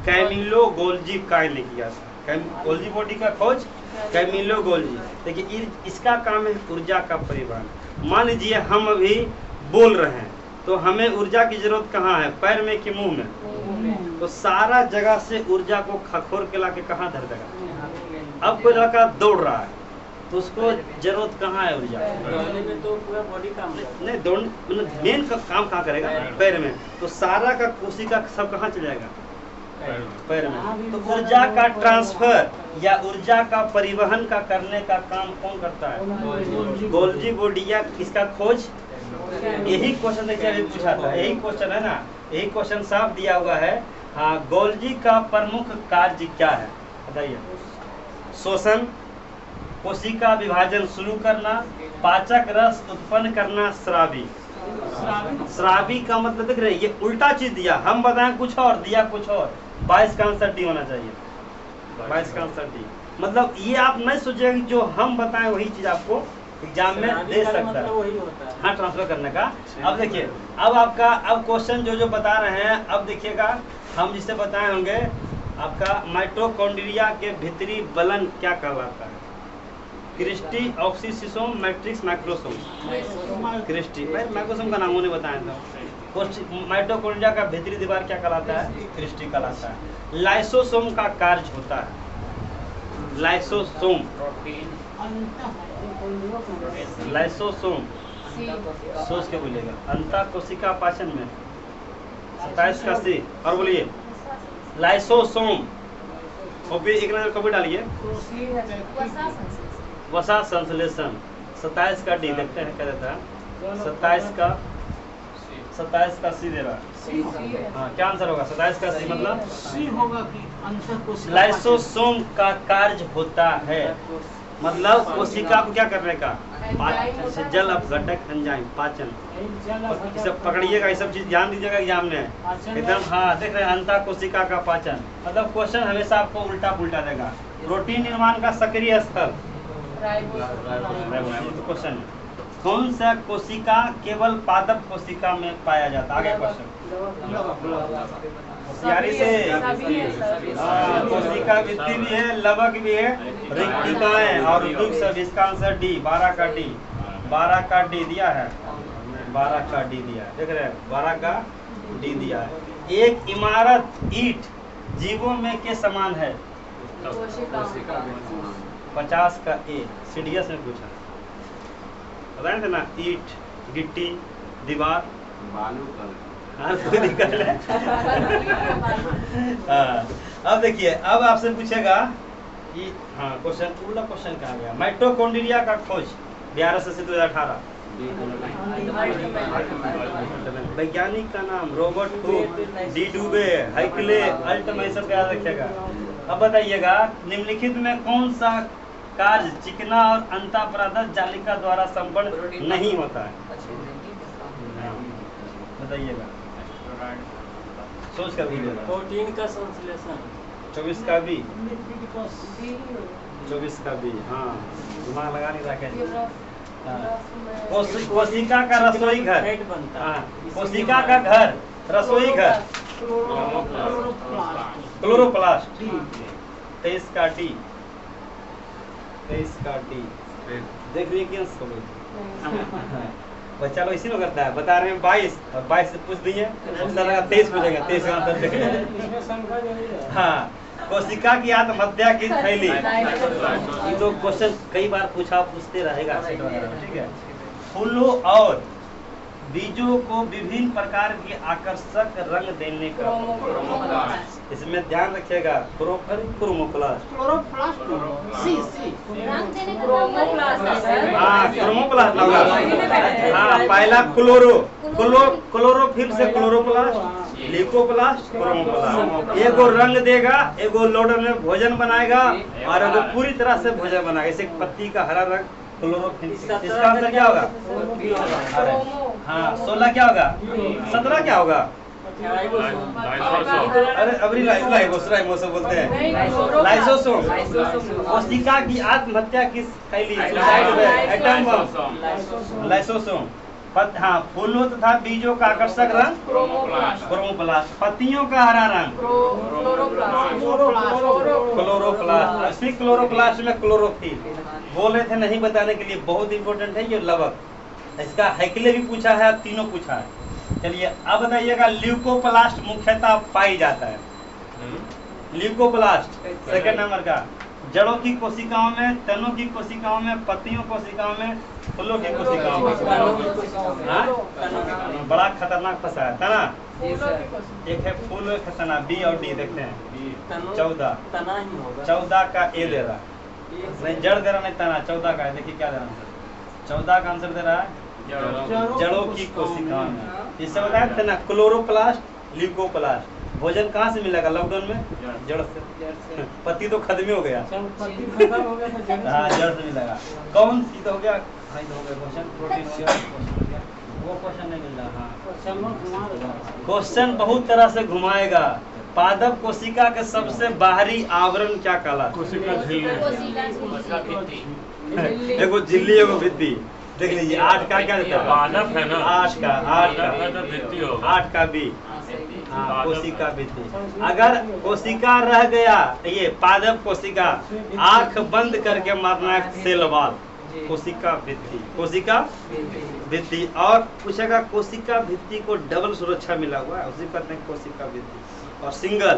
कैमिलो गोल्जी काय ने किया था। गोल्जी बॉडी का खोज कैमिलो गोल्जी। देखिए इसका काम है ऊर्जा का परिवहन। मान लीजिए हम अभी बोल रहे हैं तो हमें ऊर्जा की जरूरत कहाँ है? पैर में कि मुंह में? तो सारा जगह से ऊर्जा को खखोर के लाके कहाँ धर देगा? अब कोई लड़का दौड़ रहा है तो उसको जरूरत कहाँ है ऊर्जा? तो पूरा बॉडी काम नहीं दौड़ मतलब मेन का काम कहाँ करेगा? पैर में। तो सारा का कोशिका सब कहाँ चल जाएगा? पैर में। तो ऊर्जा का ट्रांसफर या ऊर्जा का परिवहन का करने का काम कौन करता है? Golgi body. या किसका खोज? यही क्वेश्चन देखिए अभी पूछा था, यही क्वेश्चन है ना, यही क्वेश्चन साफ दिया हुआ है। हाँ गोल्जी का प्रमुख कार्य क्या है बताइए? शोषण, कोशिका विभाजन शुरू करना, पाचक रस उत्पन्न करना, श्रावी। श्रावी का मतलब देख रहे हैं ये उल्टा चीज दिया, हम बताएं कुछ और दिया कुछ और। 22 का आंसर डी होना चाहिए, 22 का आंसर डी। मतलब ये आप नहीं सोचिएगा कि जो हम बताएं वही चीज आपको एग्जाम में दे सकता है। हाँ ट्रांसफर करने का। अब देखिए अब आपका अब क्वेश्चन जो बता रहे हैं, अब देखिएगा हम जिसे बताए होंगे आपका माइटोकॉन्ड्रिया के भीतरी बलन क्या कहलाता है? Cristae, oxysome, matrix, microsome. Cristae microsome का नाम उन्हें बताया था। माइटोकॉन्ड्रिया का भीतरी दीवार क्या कहलाता है? क्रिस्टी कहलाता है। लाइसोसोम का कार्य होता है, लाइसोसोम, लाइसोसोम सोच के बोलिएगा। अंतः कोशिका पाचन में 27 का सी। और बोलिए लाइसोसोम। कॉपी एक नजर कॉपी डालिए। वसा संश्लेषण 27 का डी देखते हैं क्या देता है? 27 का सी दे रहा है। हाँ क्या आंसर होगा? 27 का सी मतलब सी होगा कि अंतर कोशिका। लाइसोसोम का कार्य होता है, मतलब कोशिका को क्या करने का, पाचन, जल अपघटक एंजाइम, पाचन। ये सब पकड़िएगा, ये सब चीज ध्यान दीजिएगा एग्जाम में एकदम। हाँ देख रहे हैं, अंतः कोशिका का पाचन। मतलब क्वेश्चन हमेशा आपको उल्टा पुल्टा देगा। प्रोटीन निर्माण का सक्रिय स्थल क्वेश्चन, कौन सा कोशिका केवल पादप कोशिका में पाया जाता है? आगे क्वेश्चन होशियारी से। कोशिका भित्ति भी है, लवक भी है, रिक्तिकाएं और दुख सब। इसका आंसर डी, 12 का डी, 12 का डी दिया है, 12 का डी दिया है। देख रहे हैं, 12 का डी दिया है। एक इमारत ईंट जीवों में के समान है, 50 का ए, सीडीएस में पूछा बताए थे ना, ईंट, गिट्टी, दीवार, बालू का। हाँ कोई दिक्कत है। अब देखिए, अब आपसे पूछेगा कि हाँ क्वेश्चन उल्टा क्वेश्चन कहा गया। माइटोकॉन्ड्रिया का खोज 11 से 2018। वैज्ञानिक का नाम रॉबर्ट हुक, डी डुबे, हैकले, अल्टमैन, सब याद रखिएगा। अब बताइएगा, निम्नलिखित में कौन सा कार्य चिकना और अंतःपराधक जालिका द्वारा संपन्न नहीं होता है? बताइएगा, सोच कर बोलिएगा। प्रोटीन का संश्लेषण। 24 का बी, 24 का बी। हाँ दिमाग लगा नहीं रखे। कोशिका का रसोई घर, हाँ कोशिका का घर, रसोई घर, क्लोरोप्लास्ट। 23 का डी, 23 का डी। देख लीजिए क्या बच्चा लोग इसी में करता है। बता रहे हैं 22 और 22 से पूछ दिए, 23 पूछेगा, 23 का आंसर। हाँ, कोशिका की आत्महत्या की थैली। ये तो क्वेश्चन कई बार पूछते रहेगा, ठीक है। फूलों और बीजों को विभिन्न प्रकार के आकर्षक रंग देने का, इसमें ध्यान रखिएगा, क्रोमोप्लास्ट। हाँ क्रोमोप्लास्ट होगा। हाँ पहला क्लोरोफिल से क्लोरोप्लास्ट, ल्यूकोप्लास्ट, क्रोमोप्लास्ट। एगो रंग देगा, एगो लोडर में भोजन बनाएगा और एगो पूरी तरह से भोजन बनाएगा। जैसे पत्ती का हरा रंग क्लोरोफिल। इसका आंसर क्या होगा? हाँ 16 क्या होगा? 17 क्या होगा? अरे अभी लाइसोसोम बोलते हैं, लाइसोसोम। कोशिका की आत्महत्या किस थैली, एटम बम, लाइसोसोम। हाँ फूलों तथा बीजों का आकर्षक रंग क्रोमोप्लास्ट। पत्तियों का हरा रंग क्लोरोप्लास्ट। इसी क्लोरोप्लास्ट में क्लोरोफिल। बोले थे नहीं बताने के लिए, बहुत इंपॉर्टेंट है ये लवक। इसका हैकले भी पूछा है, तीनों पूछा है। चलिए अब बताइएगा, ल्यूकोप्लास्ट मुख्यतः पाई जाता है। ल्यूकोप्लास्ट सेकंड नंबर का, जड़ों की कोशिकाओं में, तनों की कोशिकाओं में, पत्तियों कोशिकाओं में, फूलों की कोशिकाओं में। हाँ? बड़ा खतरनाक फंसा है तना। एक है फूल, एक है तना। बी और डी देखते हैं। 14 का ए दे रहा नहीं, जड़ दे रहा नहीं, तना। 14 का है, देखिए क्या दे रहा है। 14 का आंसर दे रहा है जड़ों की कोशिकाओं में। इससे बताया था ना, क्लोरोप्लास्ट, ल्यूकोप्लास्ट। भोजन कहाँ से मिलेगा लॉकडाउन में? जड़ से। पत्ती तो खत्म ही हो गया। हाँ जड़ से मिलेगा। कौन सी तो हो गया, क्वेश्चन प्रोटीन हो गया, वो क्वेश्चन नहीं मिल रहा। हाँ क्वेश्चन बहुत तरह से घुमाएगा। पादप कोशिका के सबसे बाहरी आवरण क्या कहलाता है? एगो झिल्ली, एगो भित्ति। देख लीजिए 8 का क्या देता है? पादप है ना, 8 का बी। हाँ कोशिका भित्ति। अगर कोशिका रह गया, ये पादप कोशिका, आंख बंद करके मारना है सेल वॉल। कोशिका भित्ति, कोशिका भित्ति। और पूछेगा कोशिका भित्ति को डबल सुरक्षा मिला हुआ है, उसी कहते हैं कोशिका भित्ति। और सिंगल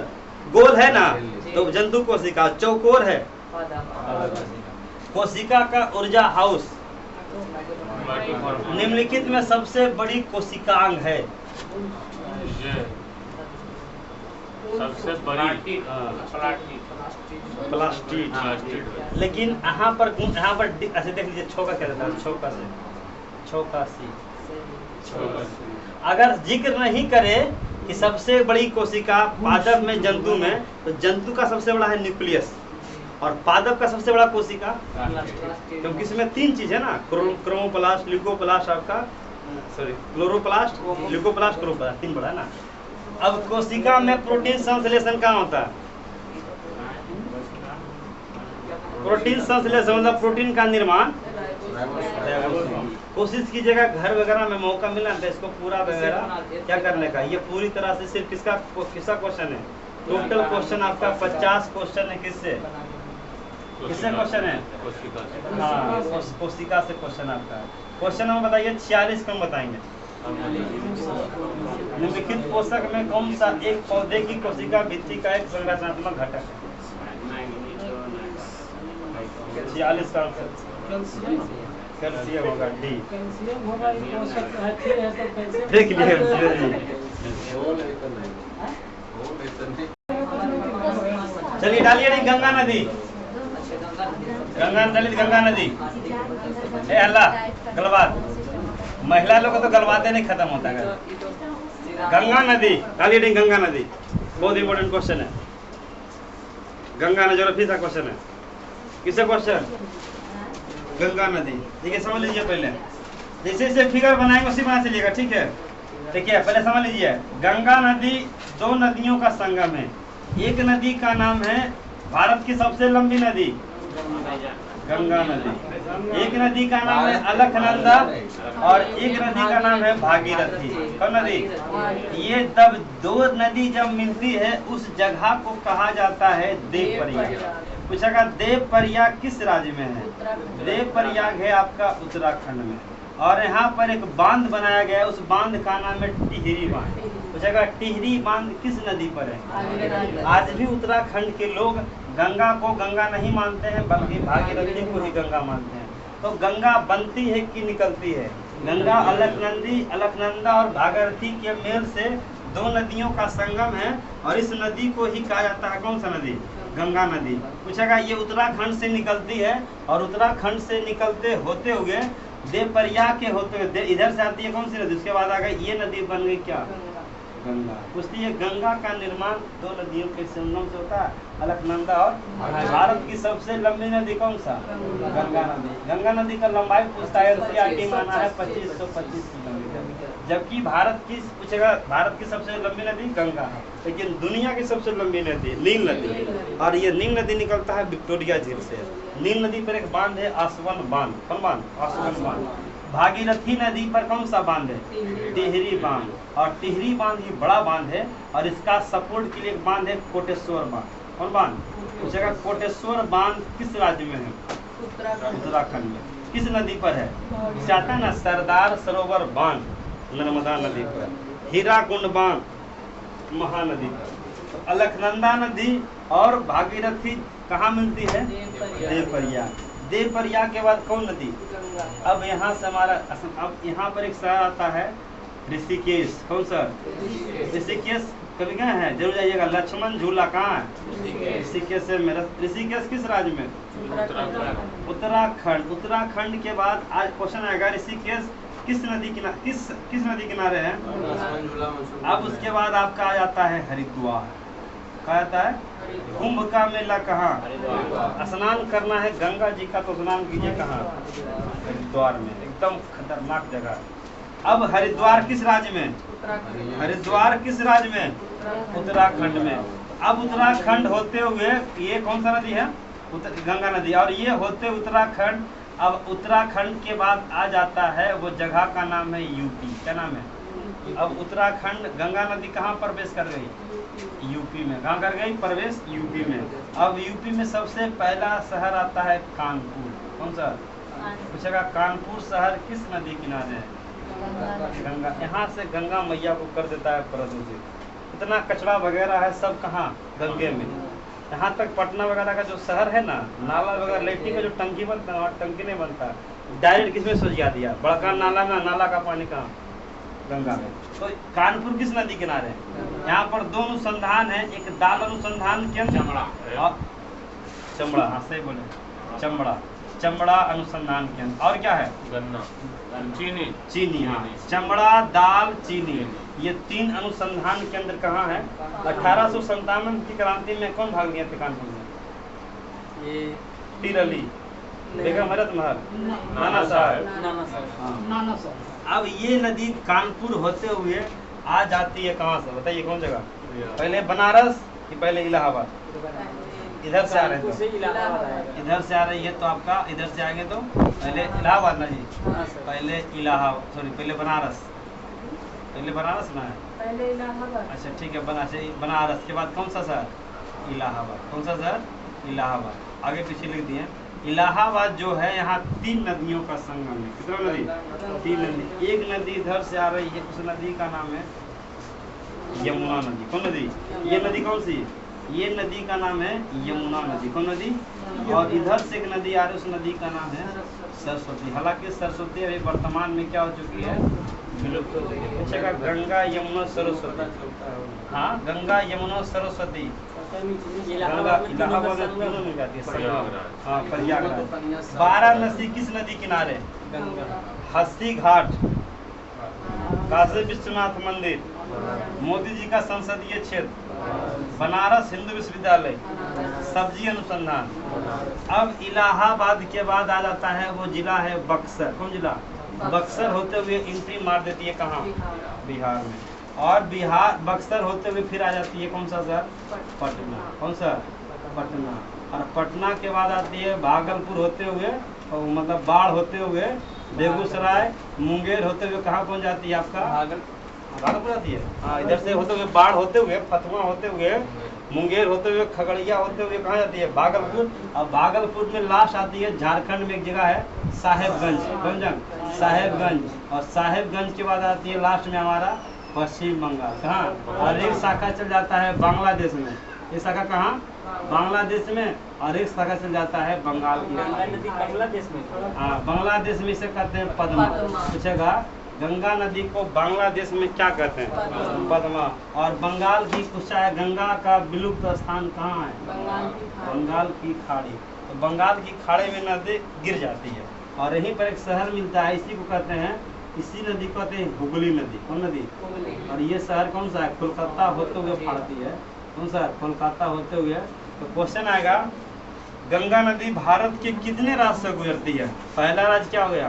गोल है ना तो जंतु कोशिका, चौकोर है कोशिका का ऊर्जा हाउस। निम्नलिखित में सबसे बड़ी कोशिकांग है? सबसे बड़ी प्लास्टिड। लेकिन यहाँ पर ऐसे देख लीजिए, छौ का क्या रहता है? छौकासी। अगर जिक्र नहीं करे कि सबसे बड़ी कोशिका पादप में, जंतु में, तो जंतु का सबसे बड़ा है न्यूक्लियस। और पादप का सबसे बड़ा कोशिका, क्योंकि इसमें 3 चीज है ना, क्रोमोप्लास्ट, ल्यूकोप्लास्ट, आपका सॉरी क्लोरोप्लास्ट, ल्यूकोप्लास्ट, क्लोरोप्लास्ट, 3 बड़ा है ना। अब कोशिका में प्रोटीन संश्लेषण कहाँ होता है? प्रोटीन संश्लेषण मतलब प्रोटीन का निर्माण। कोशिश कीजिएगा घर वगैरह में मौका मिला तो इसको पूरा वगैरह क्या करने का। ये पूरी तरह से सिर्फ किसका क्वेश्चन है? टोटल क्वेश्चन आपका 50 क्वेश्चन है। किससे क्वेश्चन है? हाँ, कोशिका से क्वेश्चन आपका है। क्वेश्चन हम बताइए 46 कम बताएंगे। निम्नलिखित पोषक में कौन सा एक पौधे की कोशिका भित्ति का एक संरचनात्मक घटक है? 46 का कैल्शियम होगा, डी। कैल्शियम होगा, ये पोषक अच्छे है तो कैल्शियम देख लिए चलिए डालिए नहीं। गंगा नदी, गंगा नदी ए अल्लाह गलबात, महिला लोग को तो गलबाते नहीं खत्म होता है। गंगा नदी डालिए नहीं। गंगा नदी बहुत इंपॉर्टेंट क्वेश्चन है। गंगा नदी जोग्राफी का क्वेश्चन है। किससे क्वेश्चन? गंगा नदी। देखिए समझ लीजिए, पहले जैसे जैसे फिगर बनाएंगे उसी बना चलिएगा, ठीक है? देखिए पहले समझ लीजिए, गंगा नदी 2 नदियों का संगम है। एक नदी का नाम है भारत की सबसे लंबी नदी गंगा नदी, एक नदी का नाम है अलकनंदा और एक नदी का नाम है भागीरथी। कौन नदी? ये तब 2 नदी जब मिलती है उस जगह को कहा जाता है देव प्रयाग। पूछेगा देव प्रयाग किस राज्य में है? देव प्रयाग है आपका उत्तराखंड में। और यहाँ पर एक बांध बनाया गया है, उस बांध का नाम है टिहरी बांध। पूछेगा टिहरी बांध किस नदी पर है? आज भी उत्तराखंड के लोग गंगा को गंगा नहीं मानते हैं, बल्कि भागीरथी को ही गंगा मानते हैं। तो गंगा बनती है कि निकलती है? गंगा अलकनंदा और भागीरथी के मेल से 2 नदियों का संगम है और इस नदी को ही कहा जाता है कौन सा नदी? गंगा नदी। पूछेगा ये उत्तराखंड से निकलती है और उत्तराखंड से निकलते होते हुए देवप्रयाग के होते हुए इधर से आती है कौन सी नदी? उसके बाद आ गई ये नदी बन गई क्या? गंगा। पूछती है गंगा का निर्माण 2 नदियों के संगम से होता है, अलकनंदा और भारत की सबसे लंबी नदी कौन सा? गंगा नदी। गंगा नदी का लंबाई पूछता है एनसीईआरटी माना है 2525 किलोमीटर, जबकि भारत की पूछेगा भारत की सबसे लंबी नदी गंगा है, लेकिन दुनिया की सबसे लंबी नदी नील नदी। और ये नील नदी निकलता है विक्टोरिया झील से। नील नदी पर एक बांध है आसवन बांध। कौन बांध? आसवन बांध। भागीरथी नदी पर कौन सा बांध है? टिहरी बांध। और टिहरी बांध ही बड़ा बांध है और इसका सपोर्ट के लिए एक बांध है कोटेश्वर बांध। कौन बांध? पूछेगा कोटेश्वर बांध किस राज्य में है? उत्तराखंड में। किस नदी पर है? चाहता है ना सरदार सरोवर बांध नर्मदा नदी पर, हीराकुंड बांध महानदी पर। तो अलकनंदा नदी और भागीरथी कहाँ मिलती है? देवप्रयाग। देवप्रयाग के बाद कौन नदी? अब यहाँ से हमारा अब यहाँ पर एक शहर आता है ऋषिकेश। कौन सा? ऋषिकेश कभी गए हैं? जरूर जाइएगा। लक्ष्मण झूला कहाँ है? ऋषिकेश से मेरा। ऋषिकेश किस राज्य में? उत्तराखंड। उत्तराखंड के बाद आज क्वेश्चन आएगा ऋषिकेश किस नदी किनारे है? अब उसके बाद आपका आ जाता है हरिद्वार। कहा जाता है कुंभ का मेला कहाँ? स्नान करना है गंगा जी का तो स्नान कीजिए कहाँ? हरिद्वार में। एकदम खतरनाक जगह। अब हरिद्वार किस राज्य में? हरिद्वार किस राज्य में? उत्तराखंड में। अब उत्तराखंड होते हुए ये कौन सा नदी है? गंगा नदी। और ये होते उत्तराखंड। अब उत्तराखंड के बाद आ जाता है वो जगह का नाम है यूपी। क्या नाम है? अब उत्तराखंड गंगा नदी कहाँ प्रवेश कर गई? यूपी में। कहाँ कर गई प्रवेश? यूपी में। अब यूपी में सबसे पहला शहर आता है कानपुर। कौन सा? पूछेगा कानपुर शहर किस नदी किनारे है? गंगा। यहाँ से गंगा मैया को कर देता है प्रदूषित। इतना कचरा वगैरह है सब कहाँ? गंगे में। यहाँ तक पटना वगैरह का जो शहर है ना, नाला वगैरह लेट्रिन का जो टंकी बनता है वहाँ टंकी नहीं बनता, डायरेक्ट किसमें सुलझा दिया? बड़का नाला में। नाला का पानी कहाँ? गंगा में। तो कानपुर किस नदी किनारे है? यहाँ पर 2 अनुसंधान है, एक दाल अनुसंधान केंद्र चमड़ा। हाँ सही बोले, चमड़ा अनुसंधान केंद्र। और क्या है? गन्ना, चीनी। हाँ, चमड़ा, दाल, चीनी, ये 3 अनुसंधान केंद्र कहाँ है? 1857 की क्रांति में कौन भाग लिया थे कानपुर में? पीर अली, बेगम हरत महल, नाना साहब। नाना सर। अब ये नदी कानपुर होते हुए आ जाती है कहाँ से, बताइए कौन जगह? पहले बनारस कि पहले इलाहाबाद? इधर से आ रहे हैं तो इधर से आ रही है तो आपका इधर से आएंगे तो पहले इलाहाबाद ना जी, पहले इलाहाबाद, सॉरी पहले बनारस, पहले बनारस ना है, पहले इलाहाबाद। अच्छा ठीक है, बनारस के बाद कौन सा शहर? इलाहाबाद। कौन सा शहर? इलाहाबाद। आगे पीछे लिख दिए। इलाहाबाद जो है यहाँ 3 नदियों का संगम है। कितना नदी? 3 नदी। एक नदी इधर से आ रही है, उस नदी का नाम है यमुना नदी। कौन नदी? ये नदी कौन सी? ये नदी का नाम है यमुना नदी। कौन नदी? और इधर से एक नदी आ रही है, उस नदी का नाम है सरस्वती। हालांकि सरस्वती अभी वर्तमान में क्या हो चुकी है? विलुप्त हो गई है। अच्छा, गंगा यमुना सरस्वती, हाँ गंगा यमुना सरस्वती, गंगा इलाहाबाद में तीनों में जाती है। हाँ प्रयागराज। वाराणसी किस नदी किनारे? हस्ती घाट, काशी विश्वनाथ मंदिर, मोदी जी का संसदीय क्षेत्र, बनारस हिंदू विश्वविद्यालय, सब्जी अनुसंधान। अब इलाहाबाद के बाद आ जाता है वो जिला है बक्सर। कौन जिला? बक्सर होते हुए एंट्री मार देती है कहाँ? बिहार में। और बिहार बक्सर होते हुए फिर आ जाती है कौन सा शहर? पटना। कौन सा? पटना। और पटना के बाद आती है भागलपुर होते हुए, मतलब बाढ़ होते हुए बेगूसराय, मुंगेर होते हुए कहाँ पहुँच जाती है आपका? भागलपुर आती है। हाँ, इधर से होते हुए बाढ़ होते हुए, फतुहा होते हुए, मुंगेर होते हुए, खगड़िया होते हुए कहाँ जाती है? भागलपुर। और भागलपुर में लास्ट आती है झारखंड में एक जगह है साहेबगंज। कौन जगह? साहेबगंज। और साहेबगंज के बाद आती है लास्ट में हमारा पश्चिम बंगाल। कहाँ? और एक शाखा चल जाता है बांग्लादेश में। एक शाखा कहाँ? बांग्लादेश में। और एक शाखा चल जाता है बंगाल की। बांग्लादेश में? हाँ, बांग्लादेश में इसे कहते हैं पद्मा। पूछेगा गंगा नदी को बांग्लादेश में क्या कहते हैं? पद्मा। और बंगाल की पूछा है गंगा का विलुप्त स्थान कहाँ है? बंगाल की खाड़ी। तो बंगाल की खाड़ी में नदी गिर जाती है और यहीं पर एक शहर मिलता है, इसी को कहते हैं, इसी नदी को कहते हैं हुगली नदी। कौन नदी? और ये शहर कौन सा है? कोलकाता होते हुए फाड़ती है। कौन सा? कोलकाता होते हुए। तो क्वेश्चन आएगा गंगा नदी भारत के कितने राज्य से गुजरती है? पहला राज्य क्या हो गया?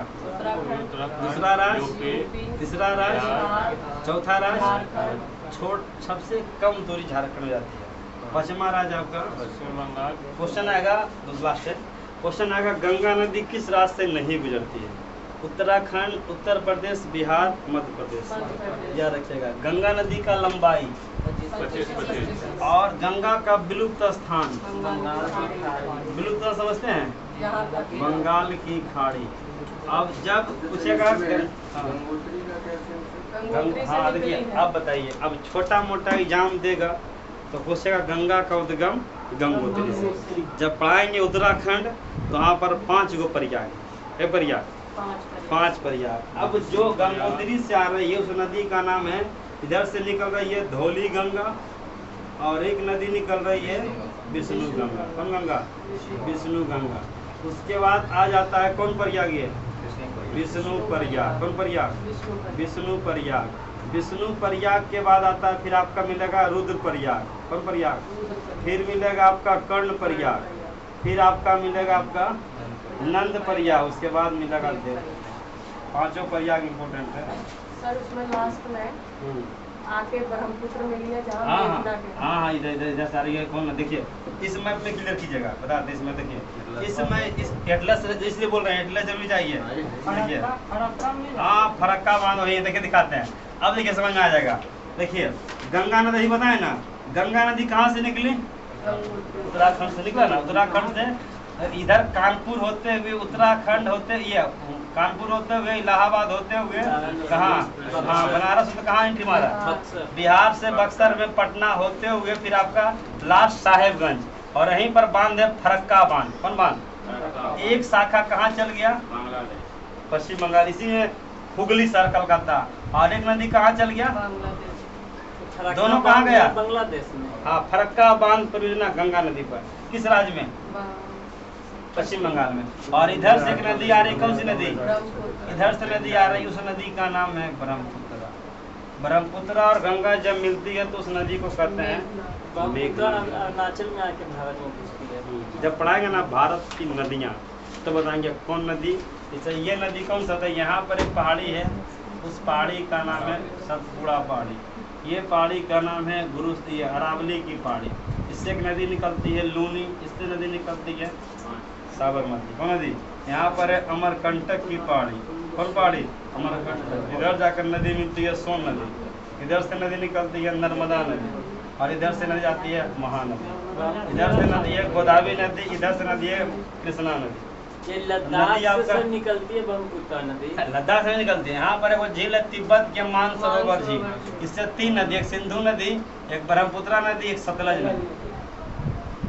दूसरा राज्य, तीसरा राज्य, चौथा राज्य, सबसे कम दूरी झारखंड में जाती है। पश्चिमा राज्य आपका पश्चिम बंगाल। क्वेश्चन आएगा लास्ट क्वेश्चन आएगा गंगा नदी किस राज्य से नहीं गुजरती है? उत्तराखंड, उत्तर प्रदेश, बिहार, मध्य प्रदेश। याद रखिएगा। गंगा नदी का लंबाई 25 और गंगा का विलुप्त स्थान, विलुप्त समझते हैं? बंगाल की खाड़ी। अब जब पूछेगा हाँ देखिए, अब बताइए, अब छोटा मोटा एग्जाम देगा तो पूछेगा गंगा का उद्गम गंगोत्री से। जब पढ़ाएंगे उत्तराखंड तो वहाँ पर 5 गो प्रयाग है, प्रयाग 5 प्रयाग। अब जो गंगोत्री से आ रही है उस नदी का नाम है, इधर से निकल रही है धौली गंगा और एक नदी निकल रही है विष्णु गंगा। कौन गंगा? विष्णु गंगा। उसके बाद आ जाता है कौन प्रयाग? ये विष्णु प्रयाग। कौन प्रयाग? विष्णु प्रयाग। विष्णु प्रयाग के बाद आता है फिर आपका मिलेगा रुद्र प्रयाग। कौन प्रयाग? फिर मिलेगा आपका कर्ण प्रयाग, फिर आपका मिलेगा आपका नंद प्रयाग, उसके बाद मिलेगा देव। 5 प्रयाग इम्पोर्टेंट है सर। उसमें लास्ट में आके ब्रह्मपुत्र मिलिए जहाँ हाँ इधर सारी है। कौन? देखिए इस मैप में क्लियर कीजिएगा, बता दें इसमें। देखिए इसमें इस एटलस इसलिए बोल रहे हैं, एटलस जरूर चाहिए। देखिए हाँ, फरक्का बांध वही देखिए दिखाते हैं। अब देखिए समझ में आ जाएगा। देखिए गंगा नदी पता है ना, गंगा नदी कहाँ से निकली? उत्तराखंड से निकला ना। उत्तराखंड से इधर कानपुर होते हुए उत्तराखंड होते, ये कानपुर होते हुए इलाहाबाद होते हुए कहाँ? हाँ बनारस में कहाँ एंट्री मारा? बिहार से बक्सर में पटना होते हुए फिर आपका लास्ट साहेबगंज, और यहीं पर बांध है फरक्का बांध। कौन बांध? एक शाखा कहाँ चल गया? पश्चिम बंगाल, इसी में हुगली शहर कलकत्ता। और एक नदी कहाँ चल गया? दोनों कहाँ गया? बांग्लादेश में। हाँ, फरक्का बांध परियोजना गंगा नदी पर। किस राज्य में? पश्चिम बंगाल में। और इधर से एक नदी आ रही, कौन सी नदी? इधर से नदी आ रही, उस नदी का नाम है ब्रह्मपुत्र। ब्रह्मपुत्र और गंगा जब मिलती है तो उस नदी को कहते हैं ब्रह्मपुत्र अरुणाचल में आके भारत में घुसती है। जब पढ़ाएंगे ना भारत की नदियाँ तो बताएंगे कौन नदी। जैसे ये नदी कौन सा था, यहाँ पर एक पहाड़ी है, उस पहाड़ी का नाम है सतपुड़ा पहाड़ी। ये पहाड़ी का नाम है गुरु अरावली की पहाड़ी। इससे एक नदी निकलती है लूनी, इससे नदी निकलती है साबरमती। कौन नदी? यहाँ पर है अमरकंटक की पहाड़ी। कौन पहाड़ी? अमरकंटक। इधर जाकर नदी मिलती है सोन नदी, इधर से नदी निकलती है नर्मदा नदी, और इधर से नदी आती है महानदी। इधर से नदी है गोदावरी नदी, इधर से नदी है कृष्णा नदी। ये लद्दाख से निकलती है ब्रह्मपुत्र नदी। लद्दाख से निकलती है। यहाँ पर वो झील है तिब्बत के मानसरोवर झील। इससे 3 नदी, एक सिंधु नदी, एक ब्रह्मपुत्र नदी, एक सतलज नदी।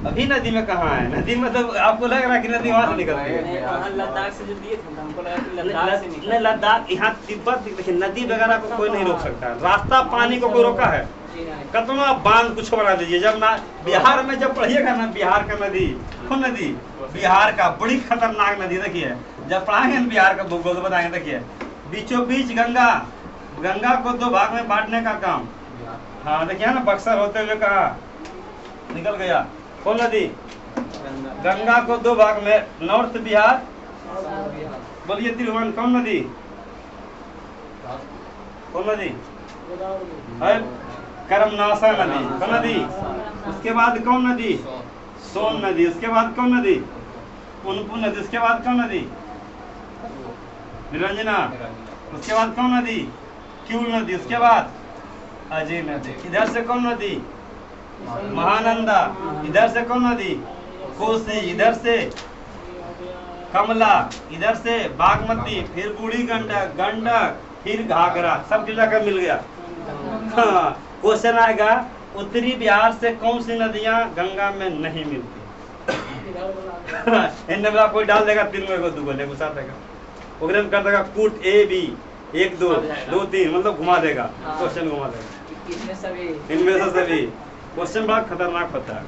अभी नदी में कहाँ है? नदी में तो आपको लग रहा है कि नदी वहाँ से निकलती है। वहाँ लद्दाख से जो दिए थे हमको लगा कि लद्दाख से निकलती है। लद्दाख यहाँ तिब्बत, देखिए नदी वगैरह को कोई नहीं रोक सकता। रास्ता पानी को कोई रोका है? कितना बांध कुछ बना दीजिए। जब ना बिहार में जब पढ़िएगा ना, बिहार का नदी, कौन नदी? बिहार का बड़ी खतरनाक नदी। देखिए जब पढ़ाएंगे बिहार का भूगोल तो बताएंगे। देखिए बीचों बीच गंगा, गंगा को 2 भाग में बांटने का काम। हाँ देखिए ना, बक्सर होते हुए कहा निकल गया। कौन नदी? गंगा को 2 भाग में, नॉर्थ बिहार, बोलिए त्रिभुवन। कौन नदी? कौन नदी? करमनाशा नदी। कौन नदी? उसके बाद कौन नदी? सोन नदी। उसके बाद कौन नदी? पुनपुन नदी। उसके बाद कौन नदी? निरंजना। उसके बाद कौन नदी? क्यूल नदी। उसके बाद अजय नदी। इधर से कौन नदी? महानंदा। इधर से कौन नदी? कोसी। इधर से कमला, इधर से बागमती, फिर बूढ़ी गंडक, गंडक, फिर घाघरा, सब जिला का मिल गया। हाँ, क्वेश्चन आएगा उत्तरी बिहार से कौन सी नदियां गंगा में नहीं मिलती? इनमें कोई डाल देगा 3 में को 2 को घुसा देगा, ओकरे में कर देगा कूट A B 1 2 2 3, मतलब घुमा देगा, क्वेश्चन घुमा देगा। इनमें से सभी क्वेश्चन बड़ा खतरनाक होता है।